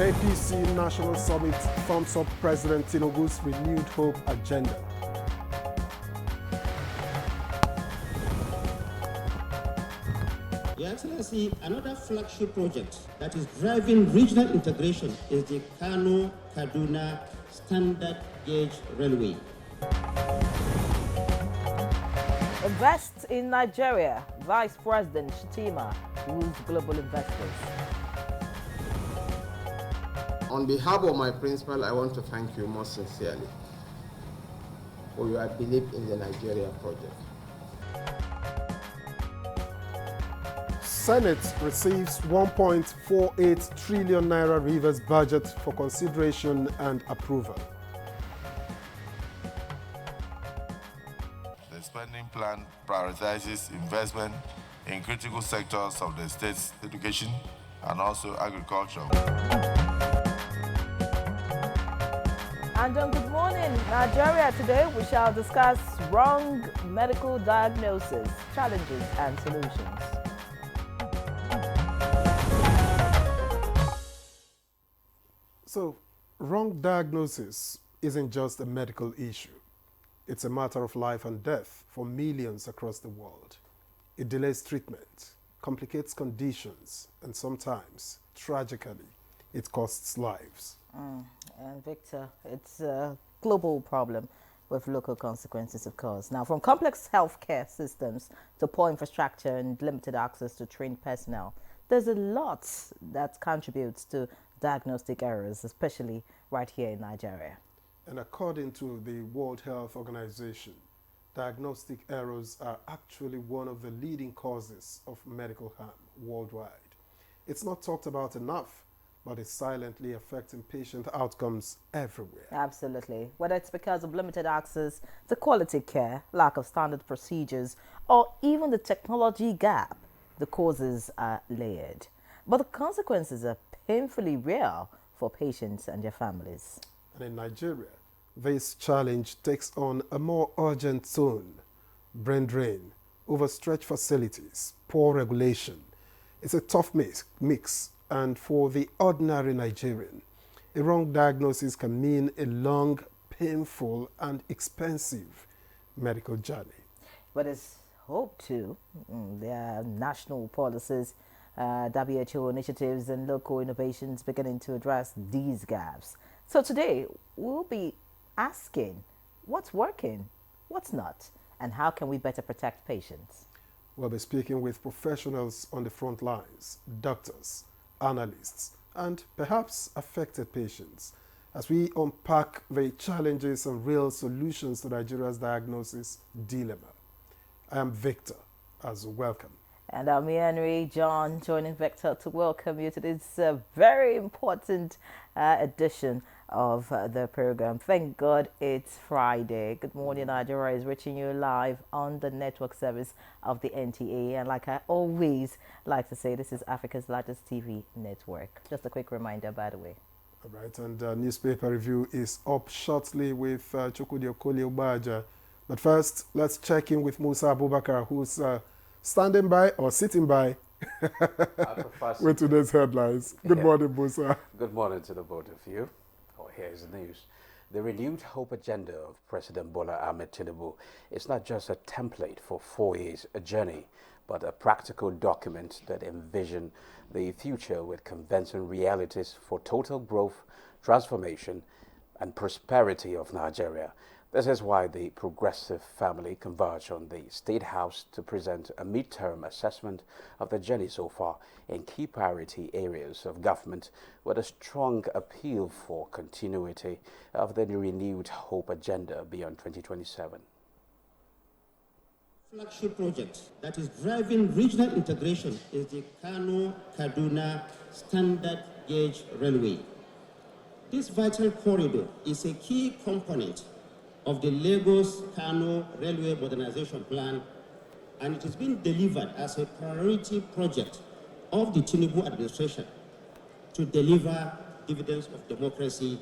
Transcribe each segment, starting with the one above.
APC National Summit thumbs up President Tinubu's renewed hope agenda. Your Excellency, another flagship project that is driving regional integration is the Kano-Kaduna Standard Gauge Railway. Invest in Nigeria, Vice President Shettima woos global investors. On behalf of my principal, I want to thank you most sincerely for your belief in the Nigeria project. Senate receives 1.48 trillion naira Rivers budget for consideration and approval. The spending plan prioritizes investment in critical sectors of the state's education and also agriculture. And good morning, Nigeria. Today we shall discuss wrong medical diagnosis, challenges and solutions. So, wrong diagnosis isn't just a medical issue. It's a matter of life and death for millions across the world. It delays treatment, complicates conditions, and sometimes, tragically, it costs lives. And Victor, it's a global problem with local consequences, of course. Now, from complex healthcare systems to poor infrastructure and limited access to trained personnel, there's a lot that contributes to diagnostic errors, especially right here in Nigeria. And according to the World Health Organization, diagnostic errors are actually one of the leading causes of medical harm worldwide. It's not talked about enough, but it's silently affecting patient outcomes everywhere. Absolutely. Whether it's because of limited access to quality care, lack of standard procedures, or even the technology gap, the causes are layered. But the consequences are painfully real for patients and their families. And in Nigeria, this challenge takes on a more urgent tone. Brain drain, overstretched facilities, poor regulation. It's a tough mix. And for the ordinary Nigerian, a wrong diagnosis can mean a long, painful, and expensive medical journey. But it's hope too. There are national policies, WHO initiatives, and local innovations beginning to address these gaps. So today, we'll be asking what's working, what's not, and how can we better protect patients? We'll be speaking with professionals on the front lines, doctors, analysts, and perhaps affected patients as we unpack the challenges and real solutions to Nigeria's diagnosis dilemma. I am Victor, as welcome. And I'm Henry John, joining Victor to welcome you to this very important edition of the program. Thank God it's Friday. Good morning, Nigeria is reaching you live on the network service of the NTA. And like I always like to say, this is Africa's largest TV network. Just a quick reminder, by the way. All right, and newspaper review is up shortly with Chukwudi Okoli Obaja. But first, let's check in with Musa Abubakar, who's standing by or sitting by with today's headlines. Good morning, Musa. Good morning to the both of you. Here's the news. The renewed hope agenda of President Bola Ahmed Tinubu is not just a template for 4 years, a journey, but a practical document that envisions the future with convincing realities for total growth, transformation, and prosperity of Nigeria. This is why the Progressive family converged on the State House to present a midterm assessment of the journey so far in key priority areas of government with a strong appeal for continuity of the renewed hope agenda beyond 2027. Flagship project that is driving regional integration is the Kano-Kaduna Standard Gauge Railway. This vital corridor is a key component of the Lagos-Kano Railway Modernization Plan, and it is being delivered as a priority project of the Tinubu administration to deliver dividends of democracy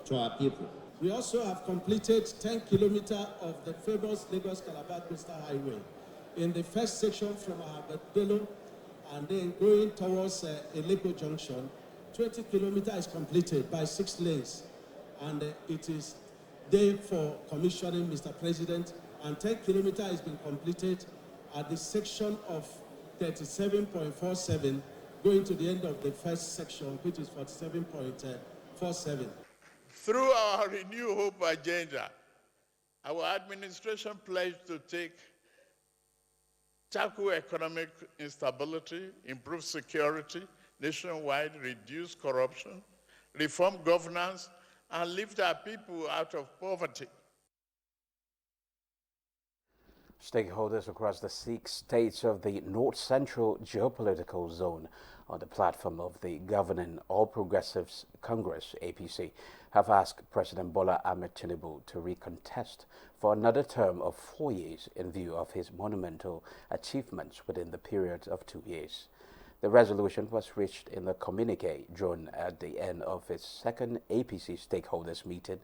to our people. We also have completed 10 kilometers of the famous Lagos-Calabar Coastal Highway in the first section from Ahmedabad and then going towards Eleko Junction 20 kilometers is completed by 6 lanes, and it is there for commissioning, Mr. President, and 10 kilometers has been completed at the section of 37.47 going to the end of the first section, which is 47.47. Through our Renew Hope agenda, our administration pledged to tackle economic instability, improve security nationwide, reduce corruption, reform governance, and lift our people out of poverty. Stakeholders across the 6 states of the North Central Geopolitical Zone on the platform of the governing All Progressives Congress, APC, have asked President Bola Ahmed Tinubu to recontest for another term of 4 years in view of his monumental achievements within the period of 2 years. The resolution was reached in a communique drawn at the end of its second APC stakeholders meeting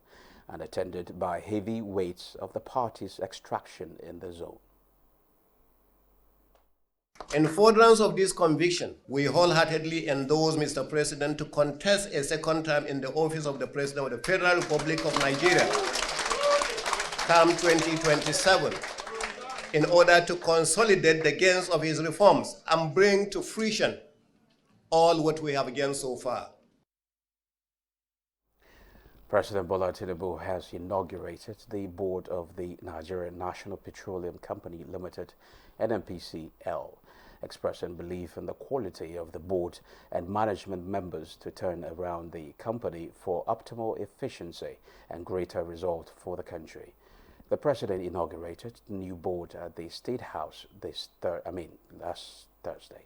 and attended by heavy weights of the party's extraction in the zone. In furtherance of this conviction, we wholeheartedly endorse Mr. President to contest a second term in the office of the President of the Federal Republic of Nigeria, term 2027, in order to consolidate the gains of his reforms and bring to fruition all what we have gained so far. President Bola Tinubu has inaugurated the board of the Nigerian National Petroleum Company Limited, NNPCL, expressing belief in the quality of the board and management members to turn around the company for optimal efficiency and greater result for the country. The president inaugurated the new board at the State House last Thursday.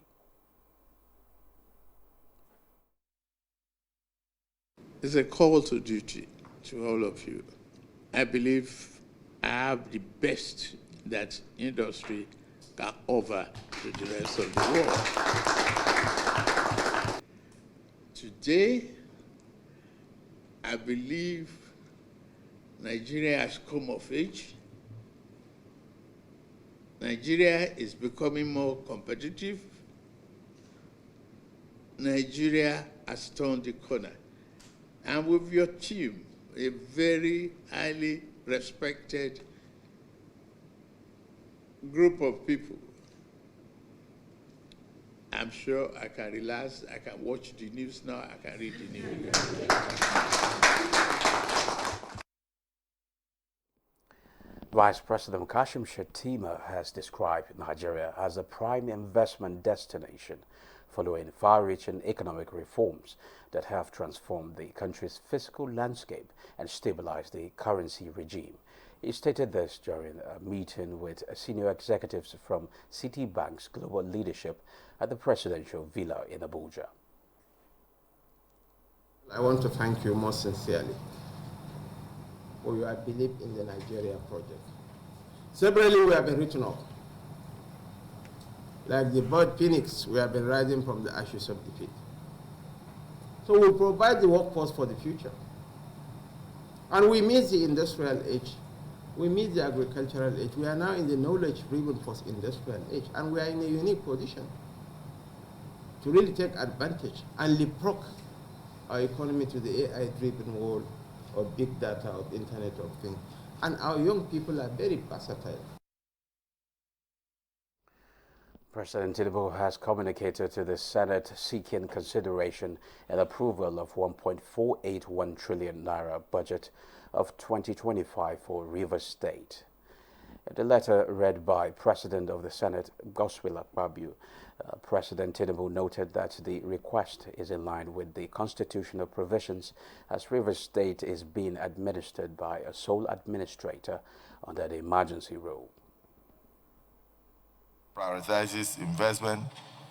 It's a call to duty to all of you. I believe I have the best that industry can offer to the rest of the world. Today, I believe Nigeria has come of age. Nigeria is becoming more competitive. Nigeria has turned the corner. And with your team, a very highly respected group of people, I'm sure I can relax, I can watch the news now, I can read the news. Vice President Kashim Shettima has described Nigeria as a prime investment destination following far-reaching economic reforms that have transformed the country's fiscal landscape and stabilized the currency regime. He stated this during a meeting with senior executives from Citibank's global leadership at the presidential villa in Abuja. I want to thank you most sincerely for your belief in the Nigeria project. Severally, we have been written off. Like the bird phoenix, we have been rising from the ashes of defeat. So we provide the workforce for the future. And we meet the industrial age. We meet the agricultural age. We are now in the knowledge-driven post-industrial age, and we are in a unique position to really take advantage and leapfrog our economy to the AI-driven world of big data, of Internet of Things. And our young people are very versatile. President Tinubu has communicated to the Senate seeking consideration and approval of 1.481 trillion naira budget of 2025 for Rivers State. In the letter read by President of the Senate, Godswill Akpabio, President Tinubu noted that the request is in line with the constitutional provisions as Rivers State is being administered by a sole administrator under the emergency rule. Prioritizes investment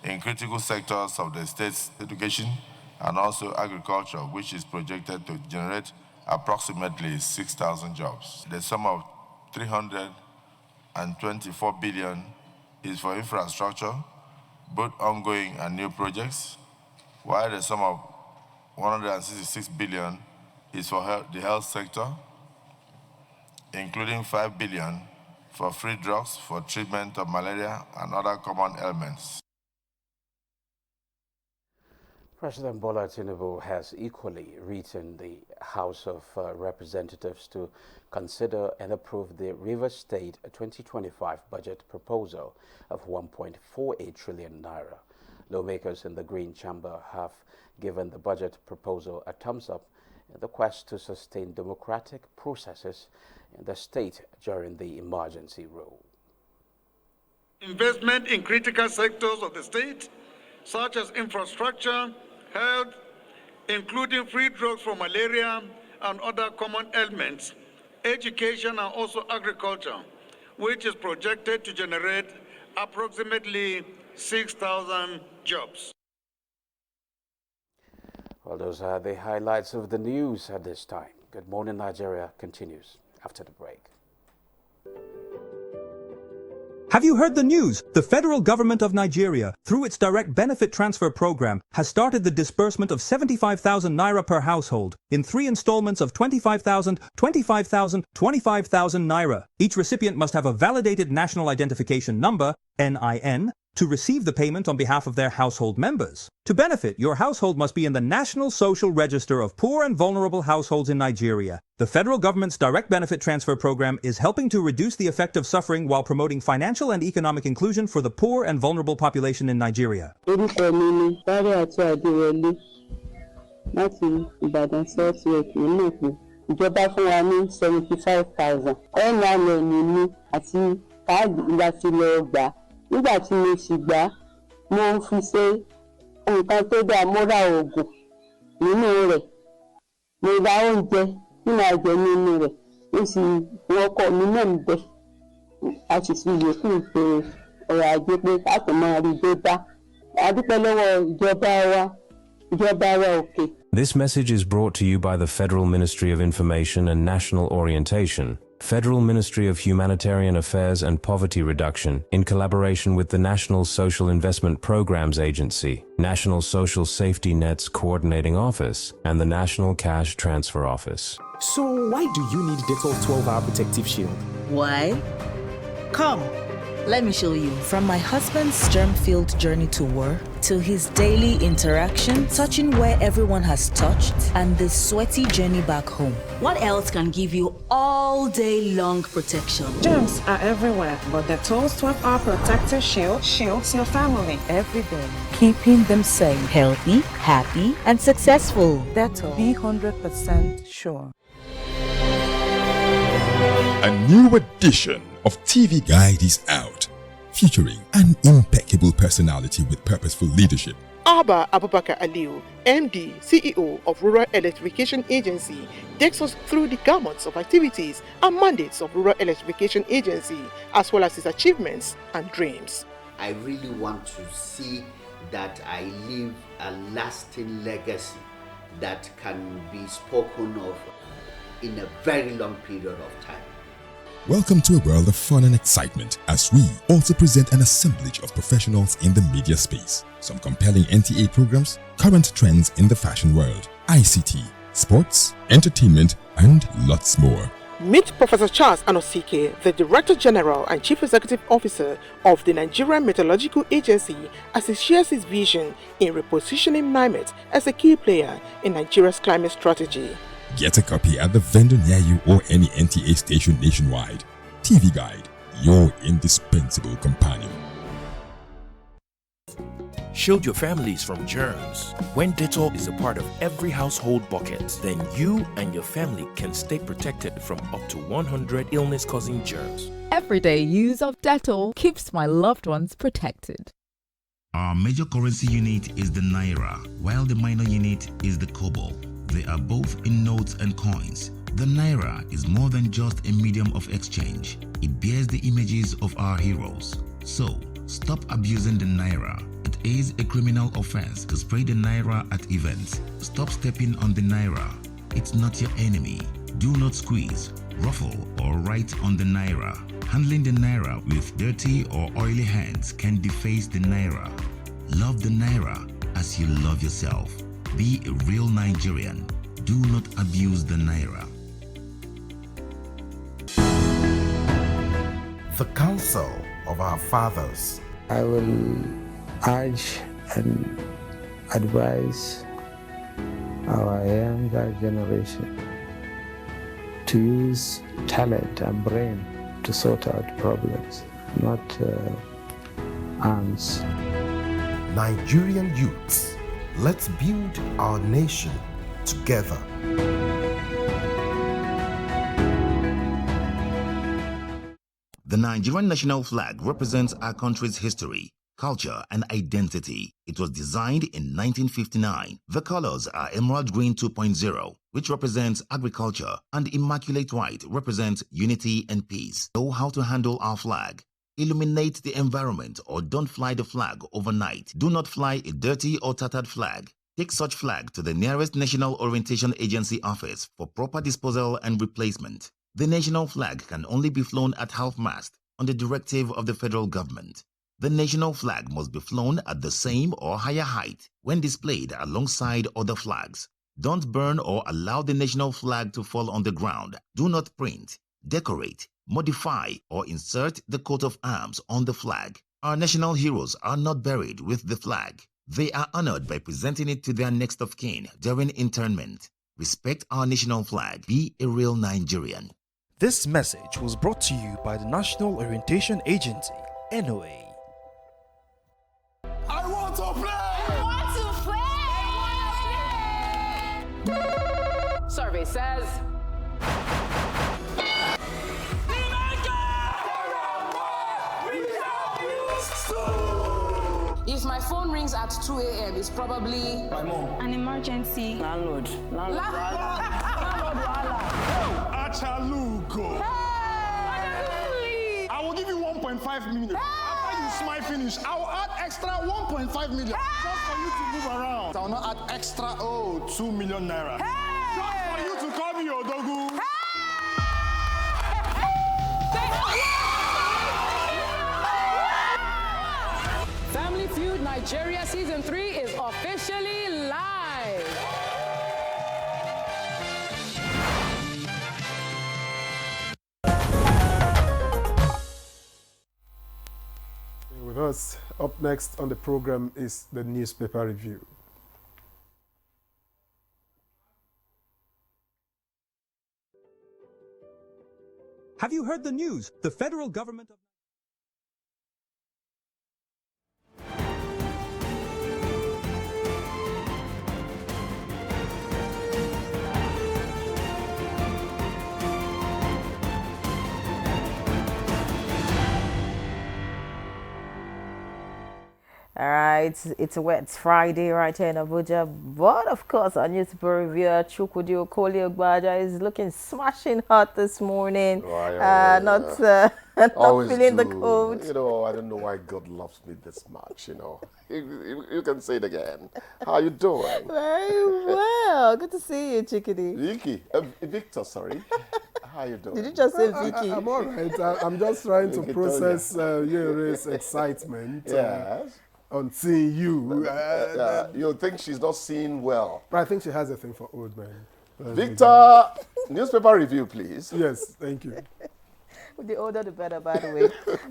in critical sectors of the state's education and also agriculture, which is projected to generate approximately 6,000 jobs. The sum of 324 billion is for infrastructure, both ongoing and new projects, while the sum of 166 billion is for the health sector, including 5 billion for free drugs for treatment of malaria and other common ailments. President Bola Tinubu has equally written the House of Representatives to consider and approve the Rivers State 2025 budget proposal of 1.48 trillion naira. Lawmakers in the Green Chamber have given the budget proposal a thumbs up in the quest to sustain democratic processes in the state during the emergency rule. Investment in critical sectors of the state, such as infrastructure, health, including free drugs for malaria and other common ailments, education, and also agriculture, which is projected to generate approximately 6,000 jobs. Well, those are the highlights of the news at this time. Good Morning Nigeria continues after the break. Have you heard the news? The federal government of Nigeria, through its direct benefit transfer program, has started the disbursement of 75,000 naira per household in 3 installments of 25,000, 25,000, 25,000 naira. Each recipient must have a validated national identification number, NIN, to receive the payment on behalf of their household members. To benefit, your household must be in the National Social Register of Poor and Vulnerable Households in Nigeria. The federal government's direct benefit transfer program is helping to reduce the effect of suffering while promoting financial and economic inclusion for the poor and vulnerable population in Nigeria. Ìjọba fún wa ní 75,000. NIN ní àti káàdì láti lọ gbà. Nígbà tí mo sì gbà, mo fi ṣe nǹkan tó dáa, mo ra oògùn nínú rẹ̀. Mo ra oúnjẹ tí màá jẹ nínú rẹ̀. Mo sì wọkọ̀ mi náà ń bẹ̀. A sì fi yòókù ṣe ọ̀rọ̀ ajé pé ká tó máa rí dé bá. A dúpẹ́ lọ́wọ́ ìjọba wa òkè. This message is brought to you by the Federal Ministry of Information and National Orientation, Federal Ministry of Humanitarian Affairs and Poverty Reduction, in collaboration with the National Social Investment Programs Agency, National Social Safety Nets Coordinating Office, and the National Cash Transfer Office. So why do you need Dettol 12-hour protective shield? Why? Come, let me show you. From my husband's germ-filled journey to work, to his daily interaction, touching where everyone has touched, and the sweaty journey back home. What else can give you all day long protection? Germs are everywhere, but Dettol's 12-hour protective shield shields your family every day, keeping them safe, healthy, happy, and successful. Dettol, be 100% sure. A new edition of TV Guide is out, featuring an impeccable personality with purposeful leadership. Abba Abubakar Aliu, MD, CEO of Rural Electrification Agency, takes us through the gamut of activities and mandates of Rural Electrification Agency, as well as its achievements and dreams. I really want to see that I leave a lasting legacy that can be spoken of in a very long period of time. Welcome to a world of fun and excitement as we also present an assemblage of professionals in the media space. Some compelling NTA programs, current trends in the fashion world, ICT, sports, entertainment, and lots more. Meet Professor Charles Anosike, the Director General and Chief Executive Officer of the Nigerian Meteorological Agency, as he shares his vision in repositioning NIMET as a key player in Nigeria's climate strategy. Get a copy at the vendor near you or any NTA station nationwide. TV Guide, your indispensable companion. Shield your families from germs. When Dettol is a part of every household bucket, then you and your family can stay protected from up to 100 illness-causing germs. Everyday use of Dettol keeps my loved ones protected. Our major currency unit is the Naira, while the minor unit is the Kobo. They are both in notes and coins. The Naira is more than just a medium of exchange. It bears the images of our heroes. So, stop abusing the Naira. It is a criminal offense to spray the Naira at events. Stop stepping on the Naira. It's not your enemy. Do not squeeze, ruffle, or write on the Naira. Handling the Naira with dirty or oily hands can deface the Naira. Love the Naira as you love yourself. Be a real Nigerian. Do not abuse the Naira. The counsel of our fathers. I will urge and advise our younger generation to use talent and brain to sort out problems, not arms. Nigerian youths, let's build our nation together. The Nigerian national flag represents our country's history, culture, and identity. It was designed in 1959. The colors are Emerald Green 2.0, which represents agriculture, and Immaculate White represents unity and peace. Know how to handle our flag. Illuminate the environment or don't fly the flag overnight. Do not fly a dirty or tattered flag. Take such flag to the nearest National Orientation Agency office for proper disposal and replacement. The national flag can only be flown at half-mast on the directive of the federal government. The national flag must be flown at the same or higher height when displayed alongside other flags. Don't burn or allow the national flag to fall on the ground. Do not print, decorate, modify, or insert the coat of arms on the flag. Our national heroes are not buried with the flag. They are honored by presenting it to their next of kin during interment. Respect our national flag. Be a real Nigerian. This message was brought to you by the National Orientation Agency, NOA. I want to play! Survey says. If my phone rings at 2 a.m., it's probably My mom. an emergency. Landlord. Achaluko. I will give you 1.5 million. After you smile finish, I will add extra 1.5 million just for you to move around. I will not add extra 2 million naira. Just for you to call me Odogu. Family Feud Nigeria Season 3 is officially live. With us, up next on the program is the newspaper review. Have you heard the news? The federal government of All right, it's Friday right here in Abuja, but of course our newspaper reviewer Chukwudi Okoli-Ogbaja is looking smashing hot this morning. Not feeling the cold. You know, I don't know why God loves me this much. You know, you can say it again. How you doing? Very well. Good to see you, Chickadee. Victor, sorry. How you doing? Did you just say Vicky? I'm all right. I'm just trying to process Yere's excitement. Yes. On seeing you. You think she's not seeing well? But I think she has a thing for old men. Victor, newspaper review, please. Yes, thank you. The older, the better, by the way.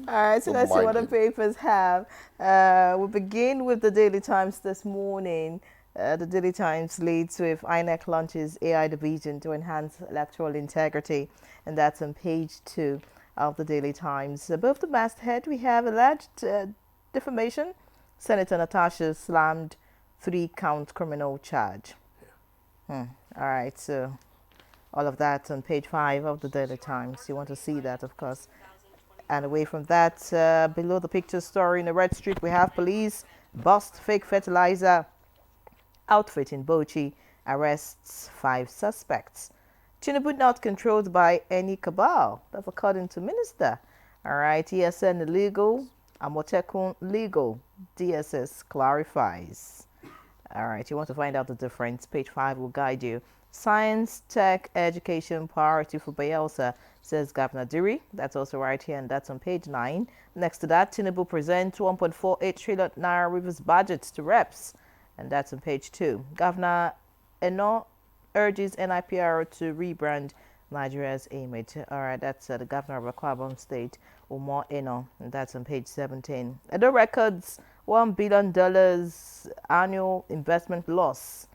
All right, so let's see what the papers have. We'll begin with the Daily Times this morning. The Daily Times leads with INEC launches AI division to enhance electoral integrity, and that's on page 2 of the Daily Times. Above the masthead, we have alleged defamation. Senator Natasha slammed 3-count criminal charge. All right, so all of that on page 5 of the Daily Times. You want to see that, of course. And away from that, below the picture story in the Red Street, we have police bust fake fertilizer outfit in Bauchi, arrests 5 suspects. Tinubu not controlled by any cabal. That's according to Minister. All right, ESN illegal, Amotekun legal. DSS clarifies. All right, you want to find out the difference. Page 5 will guide you. Science, tech, education priority for Bayelsa, says Governor Diri. That's also right here, and that's on page 9. Next to that, Tinubu presents 1.48 trillion naira Rivers budgets to reps, and that's on page 2. Governor Eno urges NIPR to rebrand Nigeria's image. All right, that's the governor of Akwa Ibom State. Umar Eno, and that's on page 17. Edo records $1 billion annual investment loss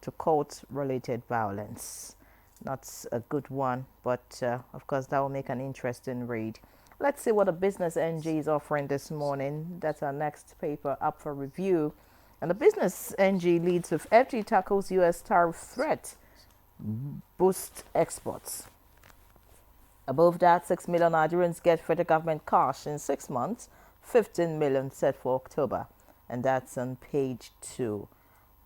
to court-related violence. Not a good one, but of course that will make an interesting read. Let's see what the Business NG is offering this morning. That's our next paper up for review. And the Business NG leads with FG tackles U.S. tariff threat, boost exports. Above that, 6 million Nigerians get federal government cash in 6 months, 15 million set for October. And that's on page 2.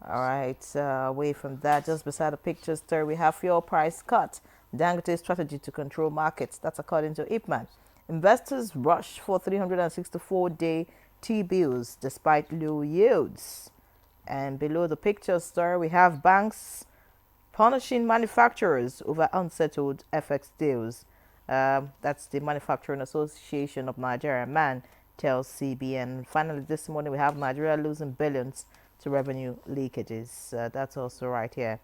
All right, away from that, just beside the picture story, we have fuel price cut. Dangote's strategy to control markets. That's according to Ipman. Investors rush for 364-day T-bills despite low yields. And below the picture story, we have banks punishing manufacturers over unsettled FX deals. That's the Manufacturing Association of Nigeria, MAN, tells CBN. Finally, this morning, we have Nigeria losing billions to revenue leakages. That's also right here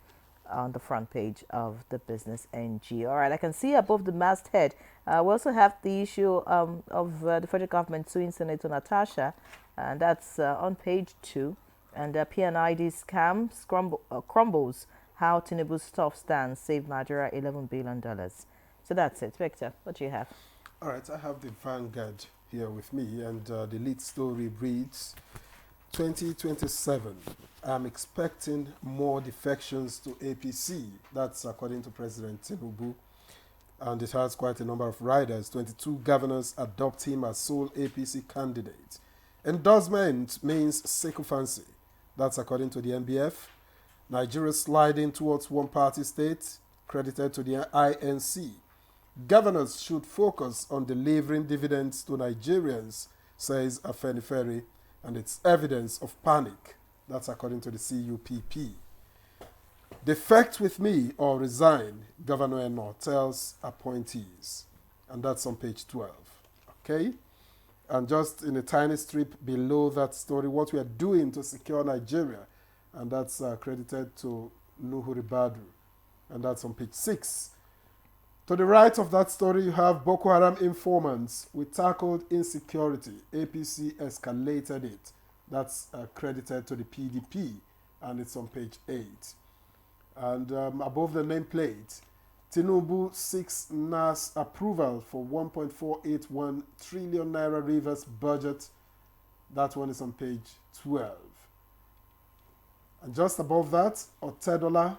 on the front page of the Business NG. All right, I can see above the masthead, we also have the issue of the federal government suing Senator Natasha, and that's on page 2. And PNID scam crumbles, how Tinubu's tough stance saved Nigeria $11 billion. So that's it. Victor, what do you have? All right, I have the Vanguard here with me, and the lead story reads, 2027, I'm expecting more defections to APC. That's according to President Tinubu. And it has quite a number of riders. 22 governors adopt him as sole APC candidate. Endorsement means sycophancy. That's according to the NBF. Nigeria sliding towards one-party state, credited to the INC. Governors should focus on delivering dividends to Nigerians, says Afenifere, and it's evidence of panic. That's according to the CUPP. Defect with me or resign, Governor Eno tells appointees. And that's on page 12. Okay? And just in a tiny strip below that story, what we are doing to secure Nigeria. And that's credited to Nuhu Ribadu. And that's on page 6. To the right of that story, you have Boko Haram informants. We tackled insecurity. APC escalated it. That's credited to the PDP, and it's on page 8. And above the nameplate, Tinubu seeks NAS approval for 1.481 trillion naira reverse budget. That one is on page 12. And just above that, Otedola,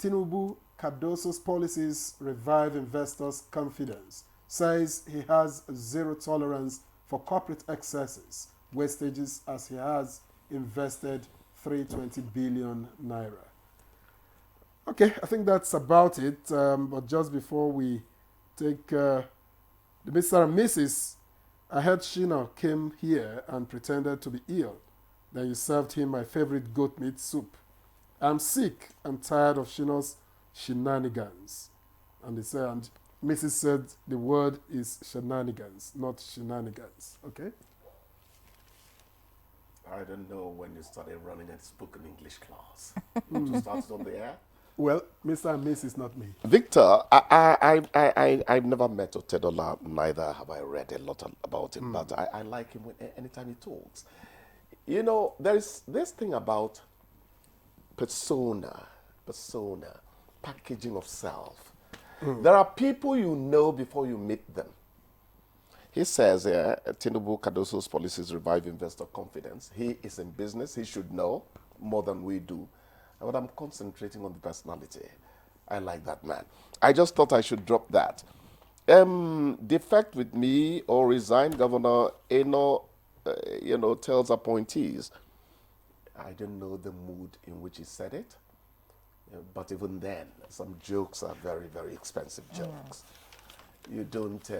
Tinubu, Cardoso's policies revive investors' confidence. Says he has zero tolerance for corporate excesses, wastages, as he has invested 320 billion naira. Okay, I think that's about it. But just before we take the Mr. and Mrs., I heard Shina came here and pretended to be ill. Then you served him my favorite goat meat soup. I'm sick and tired of Shina's shenanigans. And they said, and Mrs. said the word is shenanigans, not shenanigans. Okay? I don't know when you started running a spoken English class. You started on the air? Well, Mr. and Mrs. not me. Victor, I've never met Otedola, neither have I read a lot about him, but I like him anytime he talks. You know, there is this thing about persona, packaging of self. There are people you know before you meet them. He says here, Tinubu Cardoso's policies revive investor confidence. He is in business. He should know more than we do. But I'm concentrating on the personality. I like that man. I just thought I should drop that. Defect with me or resign, Governor Eno, tells appointees. I don't know the mood in which he said it. But even then, some jokes are very, very expensive jokes. You don't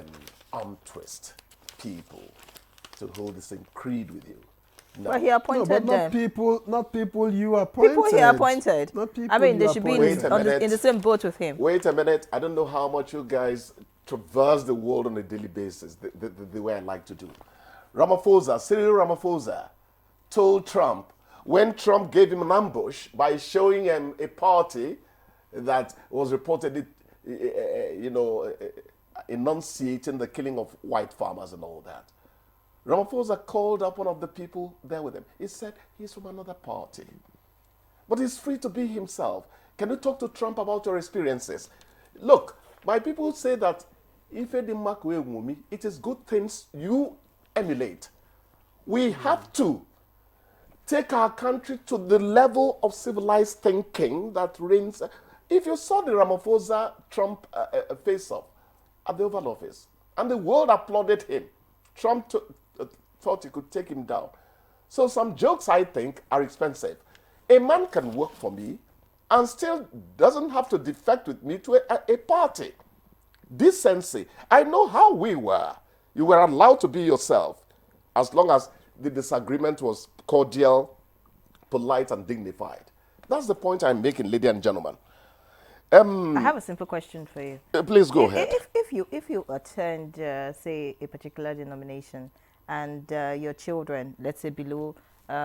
twist people to hold the same creed with you. No. Well, he appointed but them. Not people you appointed. People he appointed. Not people I mean, they you should be appointed. in the same boat with him. Wait a minute. I don't know how much you guys traverse the world on a daily basis, the way I like to do. Cyril Ramaphosa, told Trump, when Trump gave him an ambush by showing him a party that was reportedly, enunciating the killing of white farmers and all that. Ramaphosa called up one of the people there with him. He said he's from another party. But he's free to be himself. Can you talk to Trump about your experiences? Look, my people say that it is good things you emulate. We have to take our country to the level of civilized thinking that reigns. If you saw the Ramaphosa-Trump face-off at the Oval Office, and the world applauded him, Trump thought he could take him down. So some jokes, I think, are expensive. A man can work for me and still doesn't have to defect with me to a party. Decency. I know how we were. You were allowed to be yourself as long as the disagreement was cordial, polite, and dignified. That's the point I'm making, ladies and gentlemen. I have a simple question for you. Please go ahead. If you attend, say, a particular denomination, and your children, let's say below,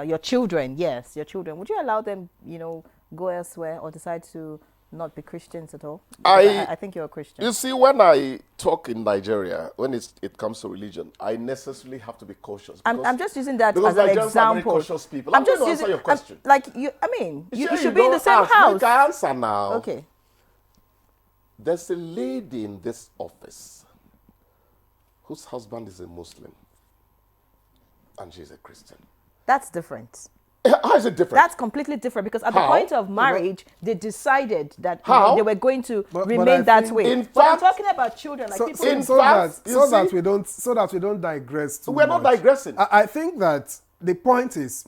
your children, would you allow them, go elsewhere or decide to not be Christians at all? I think you're a Christian. You see, when I talk in Nigeria, when it comes to religion, I necessarily have to be cautious. I'm just using that as an example. Are very cautious people. I'm just using your question. You should be in the same house. Make an answer now. Okay. There's a lady in this office whose husband is a Muslim and she's a Christian. That's different. How is it different? That's completely different because at the point of marriage, they decided that they were going to remain that way. In but fact, I'm talking about children, like people. So that we don't digress too much. We're not digressing. I think that the point is,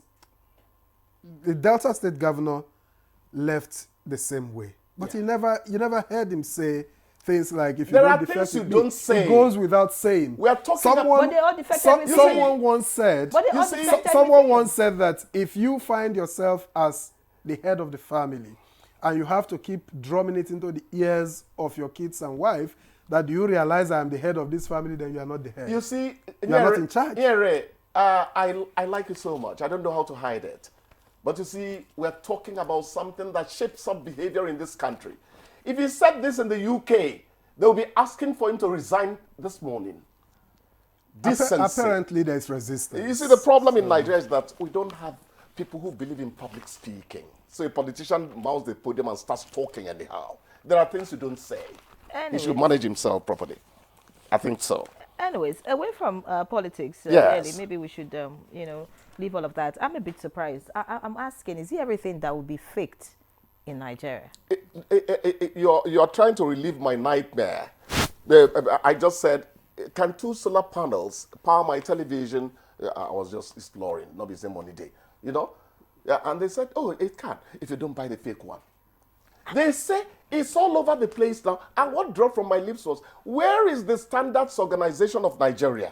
the Delta State governor left the same way, but you never heard him say things like, if you there don't are defect things you with don't me, say. it goes without saying. We are talking but they all defected with someone once said, someone once said that if you find yourself as the head of the family and you have to keep drumming it into the ears of your kids and wife that you realize I am the head of this family, then you are not the head. You see, you are not in charge. I like it so much. I don't know how to hide it. But you see, we're talking about something that shapes up behavior in this country. If he said this in the UK, they'll be asking for him to resign this morning. Decency. Apparently, there's resistance. You see, the problem in Nigeria is that we don't have people who believe in public speaking. So a politician mounts the podium and starts talking anyhow. There are things you don't say. He should manage himself properly. I think so. Anyways, away from politics, yes. Really, maybe we should, leave all of that. I'm a bit surprised. I'm asking, is it everything that would be faked in Nigeria? You're trying to relieve my nightmare. I just said, can 2 solar panels power my television? I was just exploring, not the same money day, and they said, oh, it can if you don't buy the fake one. They say it's all over the place now. And what dropped from my lips was, where is the Standards Organization of Nigeria?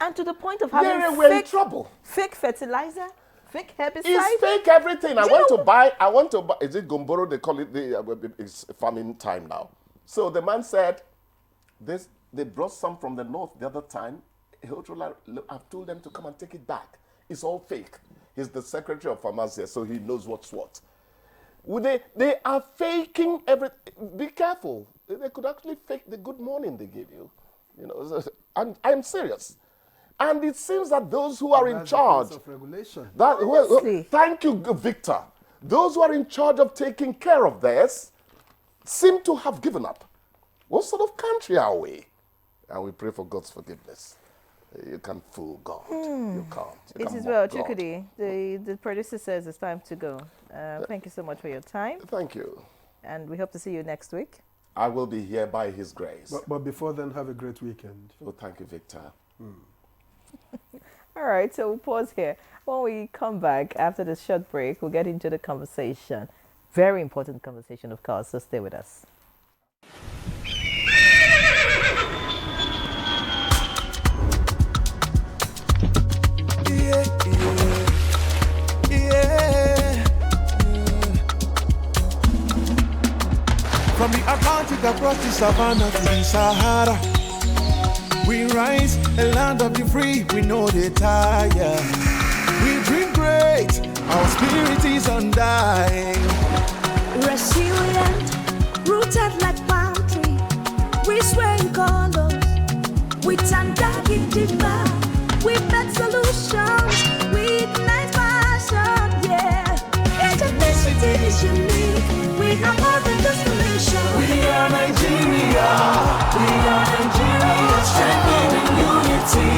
And to the point of having we're in trouble. Fake fertilizer, fake herbicide. It's fake everything. I want to buy, is it Gomboro? They call it, it's farming time now. So the man said, they brought some from the north the other time. I've told them to come and take it back. It's all fake. He's the Secretary of Pharmacy, so he knows what's what. They are faking everything. Be careful. They could actually fake the good morning they give you. And I'm serious. And it seems that those who are in charge of regulation. Thank you, Victor. Those who are in charge of taking care of this seem to have given up. What sort of country are we? And we pray for God's forgiveness. You can't fool God. You can't. It is well, Chukudi. The producer says it's time to go. Thank you so much for your time. Thank you. And we hope to see you next week. I will be here by His grace. But before then, have a great weekend. Oh, thank you, Victor. All right, so we'll pause here. When we come back after this short break, we'll get into the conversation. Very important conversation, of course, so stay with us. From the Atlantic across the savannah to the Sahara, we rise, a land of the free, we know they tire. We dream great, our spirit is undying. Resilient, rooted like palm tree, we sway in color. cheaper. With better solutions, with nice fashion, yeah. Ethnicity is unique. We are more than just a nation. We are Nigeria. We are Nigeria. Strengthening unity.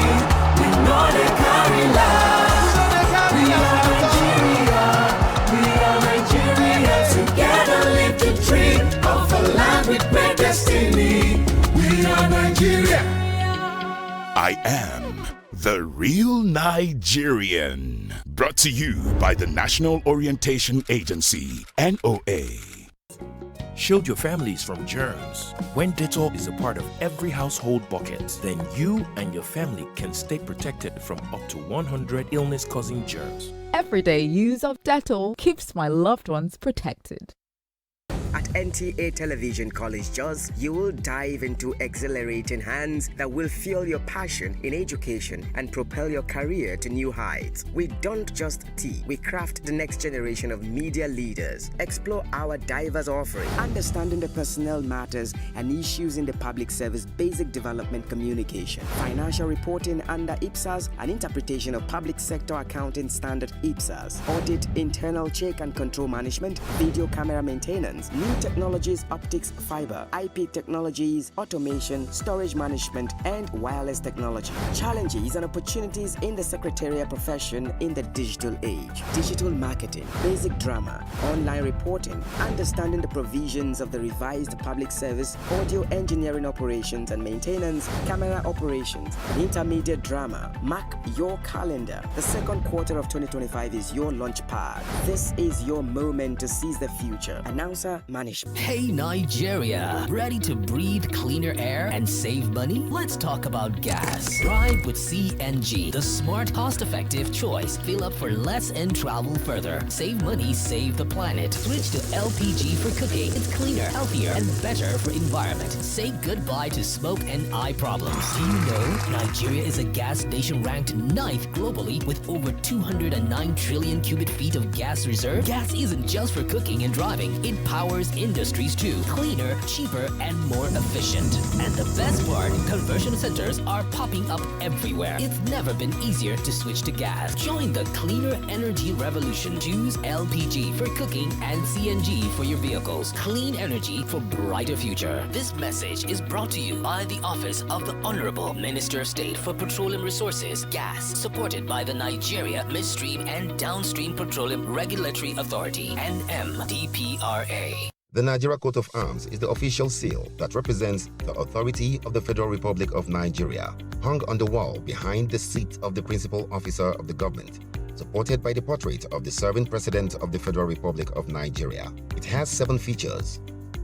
We know they carry lives. We are Nigeria. We are Nigeria. Together live the dream of a land with great destiny. We are Nigeria. I am the real Nigerian. Brought to you by the National Orientation Agency, NOA. Shield your families from germs. When Dettol is a part of every household bucket, then you and your family can stay protected from up to 100 illness-causing germs. Everyday use of Dettol keeps my loved ones protected. At NTA Television College JOS, you will dive into exhilarating hands that will fuel your passion in education and propel your career to new heights. We don't just teach, we craft the next generation of media leaders. Explore our diverse offering, understanding the personnel matters and issues in the public service, basic development communication, financial reporting under IPSAS, and interpretation of public sector accounting standard IPSAS, audit, internal check and control management, video camera maintenance, new technologies, optics, fiber, IP technologies, automation, storage management, and wireless technology. Challenges and opportunities in the secretarial profession in the digital age. Digital marketing, basic drama, online reporting, understanding the provisions of the revised public service, audio engineering operations and maintenance, camera operations, and intermediate drama. Mark your calendar. The second quarter of 2025 is your launch pad. This is your moment to seize the future. Announcer Management. Hey Nigeria, ready to breathe cleaner air and save money? Let's talk about gas. Drive with CNG, the smart, cost-effective choice. Fill up for less and travel further. Save money, save the planet. Switch to LPG for cooking. It's cleaner, healthier, and better for environment. Say goodbye to smoke and eye problems. Do you know Nigeria is a gas nation ranked 9th globally with over 209 trillion cubic feet of gas reserve? Gas isn't just for cooking and driving. It powers industries too. Cleaner, cheaper, and more efficient. And the best part, conversion centers are popping up everywhere. It's never been easier to switch to gas. Join the cleaner energy revolution. Choose LPG for cooking and CNG for your vehicles. Clean energy for brighter future. This message is brought to you by the Office of the Honorable Minister of State for Petroleum Resources, Gas, supported by the Nigeria Midstream and Downstream Petroleum Regulatory Authority, NMDPRA. The Nigeria Coat of Arms is the official seal that represents the authority of the Federal Republic of Nigeria, hung on the wall behind the seat of the principal officer of the government, supported by the portrait of the serving President of the Federal Republic of Nigeria. It has 7 features.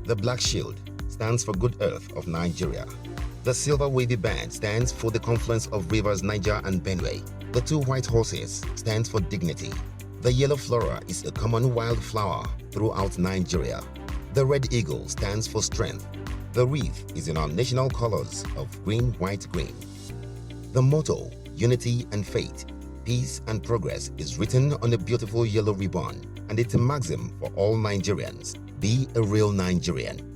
The black shield stands for Good Earth of Nigeria. The silver wavy band stands for the confluence of rivers Niger and Benue. The 2 white horses stands for dignity. The yellow flora is a common wildflower throughout Nigeria. The red eagle stands for strength. The wreath is in our national colors of green, white, green. The motto, unity and faith, peace and progress, is written on a beautiful yellow ribbon, and it's a maxim for all Nigerians. Be a real Nigerian.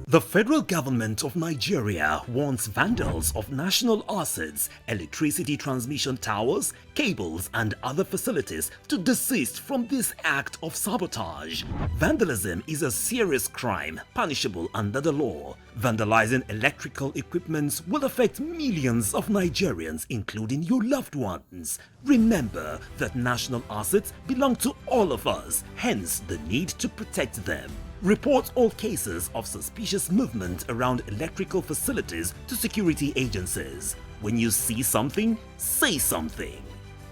The federal government of Nigeria warns vandals of national assets, electricity transmission towers, cables, and other facilities to desist from this act of sabotage. Vandalism is a serious crime punishable under the law. Vandalizing electrical equipment will affect millions of Nigerians, including your loved ones. Remember that national assets belong to all of us, hence the need to protect them. Report all cases of suspicious movement around electrical facilities to security agencies. When you see something, say something.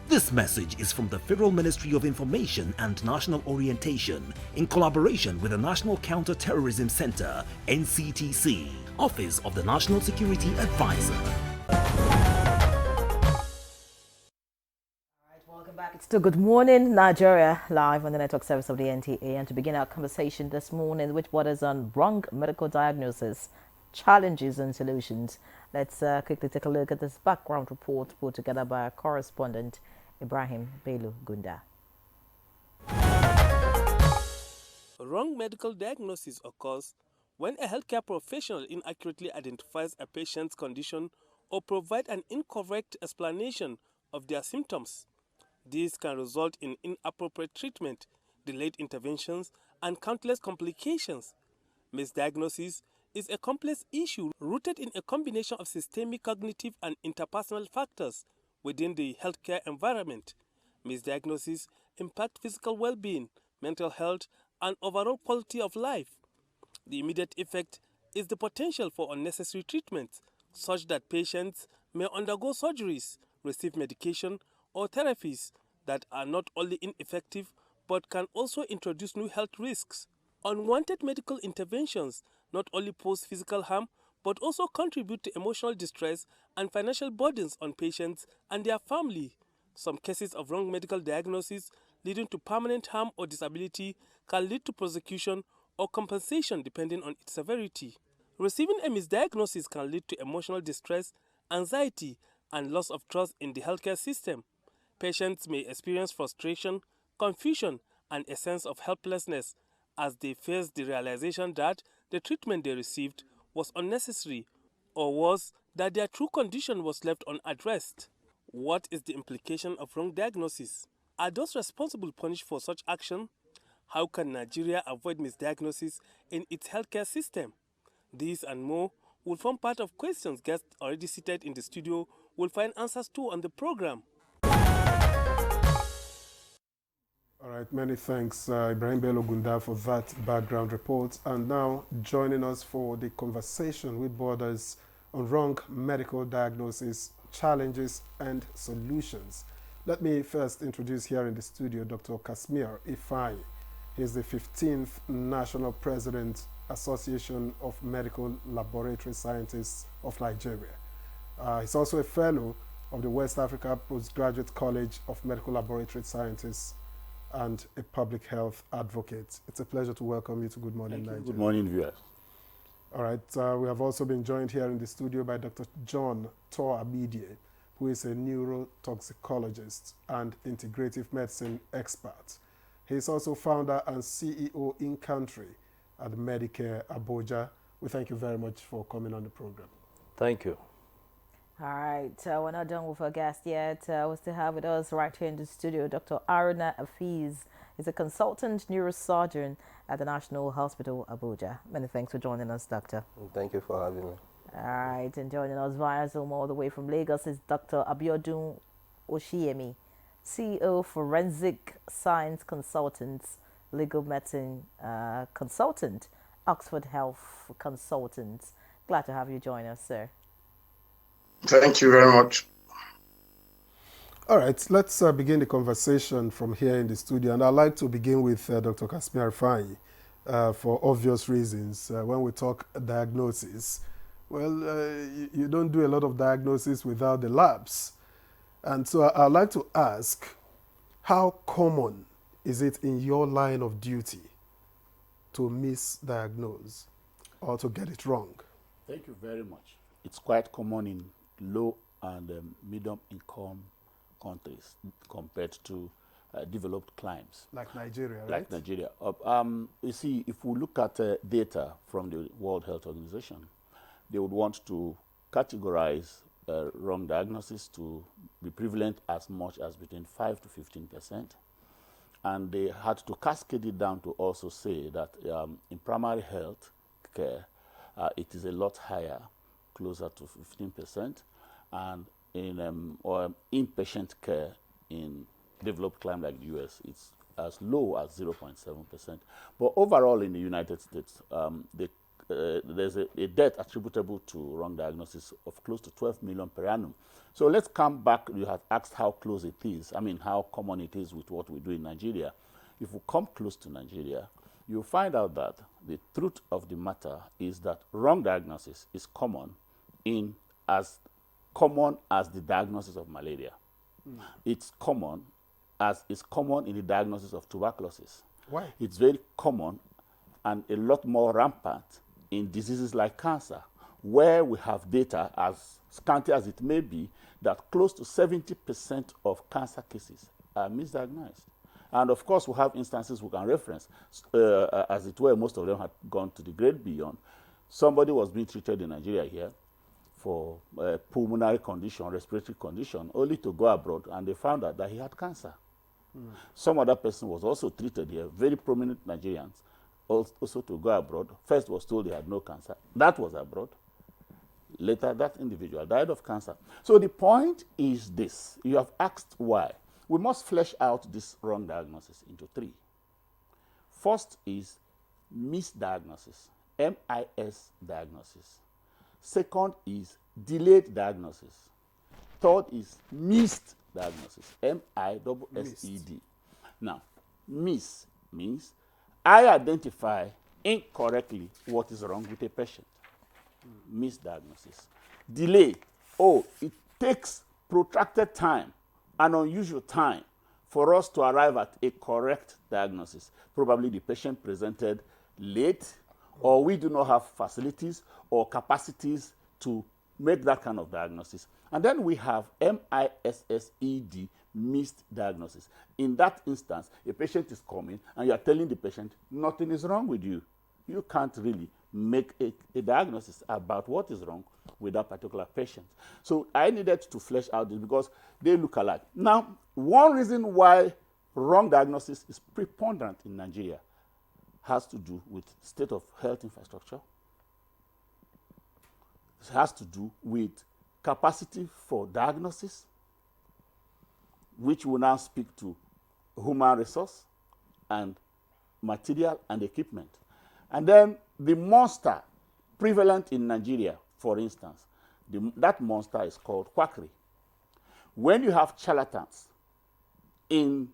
This message is from the Federal Ministry of Information and National Orientation in collaboration with the National Counter-Terrorism Center, NCTC, Office of the National Security Advisor. It's still Good Morning Nigeria, live on the network service of the NTA. And to begin our conversation this morning, which borders on wrong medical diagnosis, challenges and solutions, let's quickly take a look at this background report put together by our correspondent, Ibrahim Bello Gunda. Wrong medical diagnosis occurs when a healthcare professional inaccurately identifies a patient's condition or provide an incorrect explanation of their symptoms. This can result in inappropriate treatment, delayed interventions, and countless complications. Misdiagnosis is a complex issue rooted in a combination of systemic, cognitive, and interpersonal factors within the healthcare environment. Misdiagnosis impact physical well-being, mental health, and overall quality of life. The immediate effect is the potential for unnecessary treatment, such that patients may undergo surgeries, receive medication, or therapies that are not only ineffective but can also introduce new health risks. Unwanted medical interventions not only pose physical harm but also contribute to emotional distress and financial burdens on patients and their family. Some cases of wrong medical diagnosis leading to permanent harm or disability can lead to prosecution or compensation depending on its severity. Receiving a misdiagnosis can lead to emotional distress, anxiety, and loss of trust in the healthcare system. Patients may experience frustration, confusion, and a sense of helplessness as they face the realization that the treatment they received was unnecessary, or worse, that their true condition was left unaddressed. What is the implication of wrong diagnosis? Are those responsible punished for such action? How can Nigeria avoid misdiagnosis in its healthcare system? These and more will form part of questions guests already seated in the studio will find answers to on the program. All right, many thanks, Ibrahim Bello Gunda, for that background report. And now joining us for the conversation with Borders on wrong medical diagnosis, challenges, and solutions. Let me first introduce here in the studio Dr. Kasmir Ifai. He's the 15th National President, Association of Medical Laboratory Scientists of Nigeria. He's also a fellow of the West Africa Postgraduate College of Medical Laboratory Scientists and a public health advocate. It's a pleasure to welcome you to Good Morning Nigeria. Good morning, viewers. All right, we have also been joined here in the studio by Dr. John Tor Abidie, who is a neurotoxicologist and integrative medicine expert. He is also founder and CEO in country at Medicare Abuja. We thank you very much for coming on the program. Thank you. All right, we're not done with our guest yet. We still have with us right here in the studio Dr. Aruna Afiz. He's a consultant neurosurgeon at the National Hospital Abuja. Many thanks for joining us, Doctor. Thank you for having me. All right, and joining us via Zoom all the way from Lagos is Dr. Abiodun Oshiemi, CEO Forensic Science Consultants, Legal Medicine Consultant, Oxford Health Consultant. Glad to have you join us, sir. Thank you very much. All right, let's begin the conversation from here in the studio. And I'd like to begin with Dr. Kasmir Ifai for obvious reasons. When we talk diagnosis, well, you don't do a lot of diagnosis without the labs. And so I'd like to ask, how common is it in your line of duty to misdiagnose or to get it wrong? Thank you very much. It's quite common in low and medium income countries compared to developed climes. Like Nigeria, right? Like Nigeria. You see, if we look at data from the World Health Organization, they would want to categorize wrong diagnosis to be prevalent as much as between 5 to 15%. And they had to cascade it down to also say that in primary health care, it is a lot higher, closer to 15%, and in inpatient care in developed climate like the US, it's as low as 0.7%. But overall in the United States, there's a death attributable to wrong diagnosis of close to 12 million per annum. So let's come back. You have asked how close it is. I mean, how common it is with what we do in Nigeria. If we come close to Nigeria, you'll find out that the truth of the matter is that wrong diagnosis is common in as common as the diagnosis of malaria. It's common as is common in the diagnosis of tuberculosis. Why? It's very common and a lot more rampant in diseases like cancer, where we have data, as scanty as it may be, that close to 70% of cancer cases are misdiagnosed. And of course, we have instances we can reference. As it were, most of them had gone to the great beyond. Somebody was being treated in Nigeria here for pulmonary condition, respiratory condition, only to go abroad, and they found out that he had cancer. Some other person was also treated here, very prominent Nigerians, also to go abroad. First was told he had no cancer. That was abroad. Later, that individual died of cancer. So the point is this. You have asked why. We must flesh out this wrong diagnosis into three. First is misdiagnosis, MIS diagnosis. Second is delayed diagnosis. Third is missed diagnosis, MISSED. Now, miss means I identify incorrectly what is wrong with a patient. Misdiagnosis. Delay. Oh, it takes protracted time, an unusual time, for us to arrive at a correct diagnosis. Probably the patient presented late, or we do not have facilities or capacities to make that kind of diagnosis. And then we have MISSED, missed diagnosis. In that instance, a patient is coming and you are telling the patient nothing is wrong with you. You can't really make a diagnosis about what is wrong with that particular patient. So I needed to flesh out this because they look alike. Now, one reason why wrong diagnosis is preponderant in Nigeria has to do with state of health infrastructure. It has to do with capacity for diagnosis, which will now speak to human resource and material and equipment. And then the monster prevalent in Nigeria, for instance, that monster is called quackery. When you have charlatans in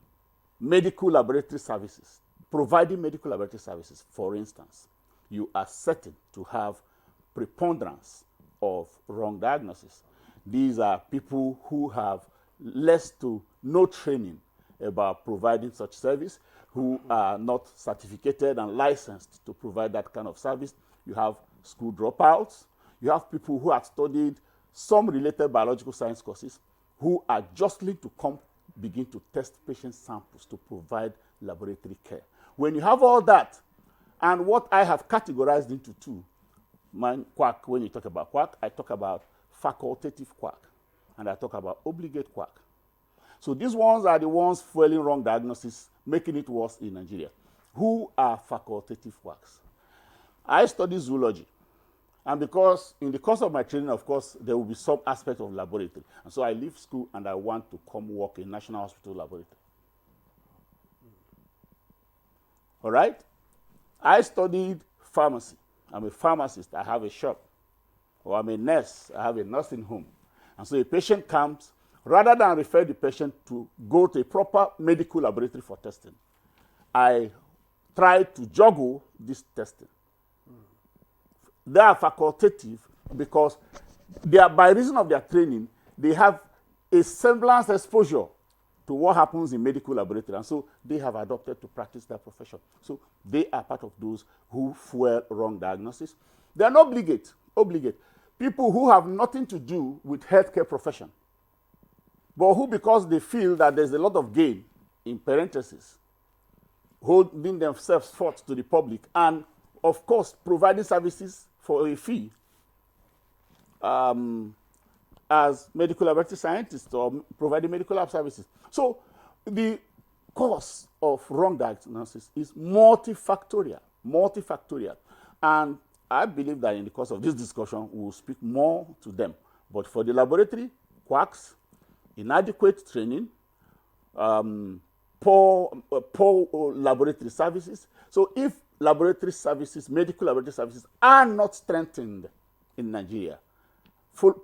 medical laboratory services, providing medical laboratory services, for instance, you are certain to have preponderance of wrong diagnosis. These are people who have less to no training about providing such service, who are not certificated and licensed to provide that kind of service. You have school dropouts. You have people who have studied some related biological science courses who are jostling to come begin to test patient samples to provide laboratory care. When you have all that, and what I have categorized into two, quack, when you talk about quack, I talk about facultative quack, and I talk about obligate quack. So these ones are the ones fueling wrong diagnosis, making it worse in Nigeria. Who are facultative quacks? I study zoology. And because in the course of my training, of course, there will be some aspect of laboratory. And so I leave school and I want to come work in National Hospital Laboratory. All right? I studied pharmacy. I'm a pharmacist. I have a shop. Or I'm a nurse. I have a nursing home. And so a patient comes, rather than refer the patient to go to a proper medical laboratory for testing, I try to juggle this testing. They are facultative because they are, by reason of their training, they have a semblance exposure to what happens in medical laboratory, and so they have adopted to practice their profession. So they are part of those who fuel wrong diagnosis. They are not obligate. People who have nothing to do with healthcare profession, but who, because they feel that there's a lot of gain, in parentheses, holding themselves forth to the public, and of course, providing services for a fee as medical laboratory scientists or providing medical lab services. So the cause of wrong diagnosis is multifactorial. And I believe that in the course of this discussion, we will speak more to them. But for the laboratory, quacks, inadequate training, poor laboratory services. So if laboratory services, medical laboratory services are not strengthened in Nigeria,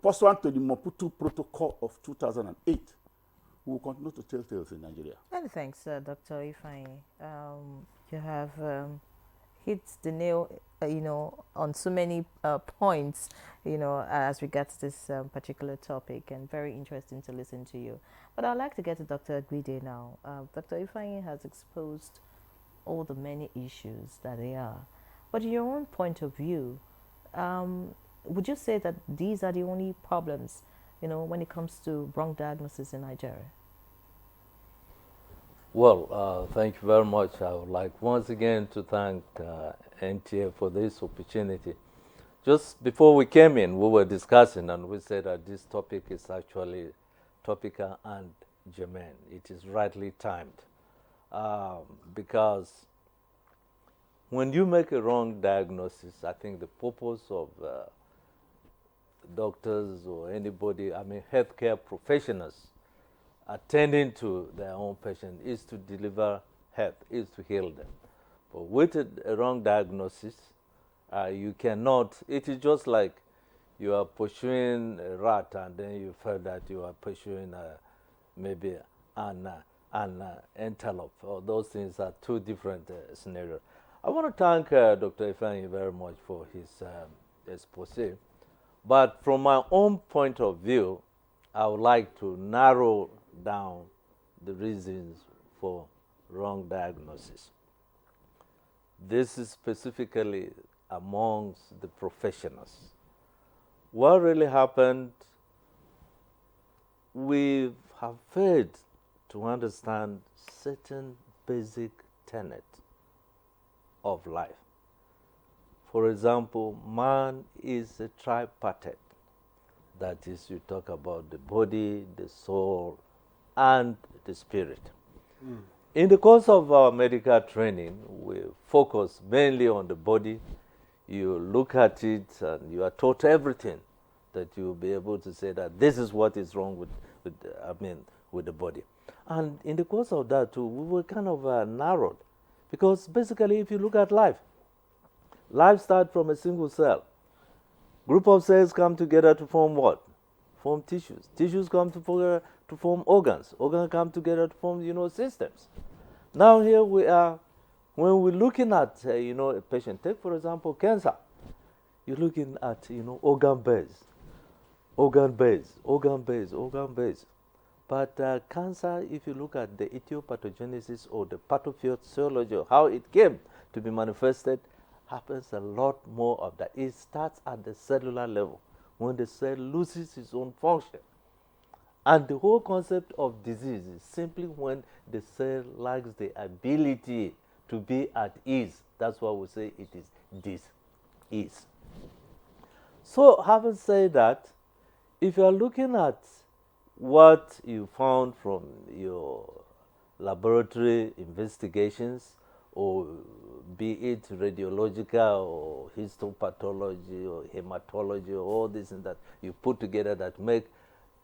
pursuant to the Maputo Protocol of 2008, we will continue to tell tales in Nigeria. Many thanks, Dr. Ifeanyi. You have hit the nail, on so many points, as regards this particular topic, and very interesting to listen to you. But I'd like to get to Dr. Agbide now. Dr. Ifeanyi has exposed all the many issues that they are. But in your own point of view, would you say that these are the only problems, when it comes to wrong diagnosis in Nigeria? Well, thank you very much. I would like once again to thank NTA for this opportunity just before we came in, we were discussing and we said that this topic is actually topical and germane. It is rightly timed because when you make a wrong diagnosis, I think the purpose of doctors or anybody, I mean healthcare professionals attending to their own patient is to deliver health, is to heal them. But with a wrong diagnosis, you cannot, it is just like you are pursuing a rat and then you feel that you are pursuing maybe an antelope. Or those things are two different scenarios. I want to thank Dr. Ifeanyi very much for his expose. But from my own point of view, I would like to narrow down the reasons for wrong diagnosis. This is specifically amongst the professionals. What really happened, we have failed to understand certain basic tenets of life. For example, man is a tripartite. That is, you talk about the body, the soul, and the spirit. In the course of our medical training, we focus mainly on the body. You look at it and you are taught everything that you will be able to say that this is what is wrong with the body. And in the course of that too, we were kind of narrowed. Because basically, if you look at life starts from a single cell. Group of cells come together to form what? Form tissues. Tissues come together to form organs. Organs come together to form, systems. Now here we are, when we're looking at, a patient, take for example cancer. You're looking at, organ base. But cancer, if you look at the etiopathogenesis or the pathophysiology, how it came to be manifested, happens a lot more of that. It starts at the cellular level, when the cell loses its own function. And the whole concept of disease is simply when the cell lacks the ability to be at ease. That's why we say it is disease. So having said that, if you are looking at what you found from your laboratory investigations, or be it radiological or histopathology or hematology or all this and that you put together that make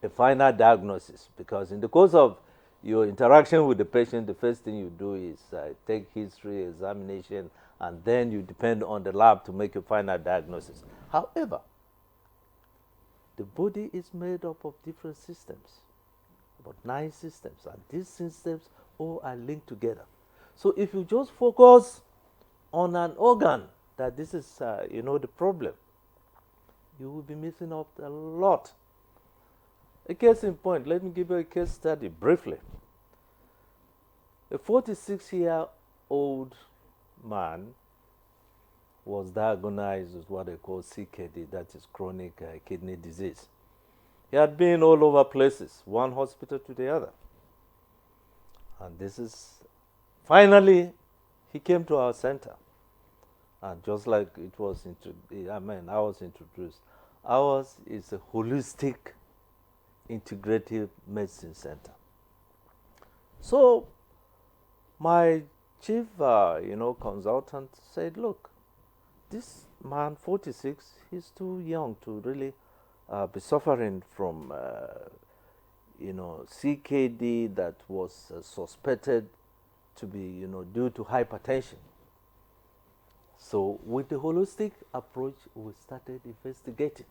a final diagnosis. Because in the course of your interaction with the patient, the first thing you do is take history, examination, and then you depend on the lab to make your final diagnosis. However, the body is made up of different systems, about 9 systems, and these systems all are linked together. So if you just focus on an organ, that this is, the problem, you will be missing out a lot. A case in point, let me give you a case study briefly. A 46-year-old man was diagnosed with what they call CKD, that is chronic kidney disease. He had been all over places, one hospital to the other. And this is, finally, he came to our center. And just like it was, I was introduced, ours is a holistic integrative medicine center. So my chief, consultant said, look, this man, 46, he's too young to really be suffering from, CKD that was suspected to be, due to hypertension. So with the holistic approach, we started investigating.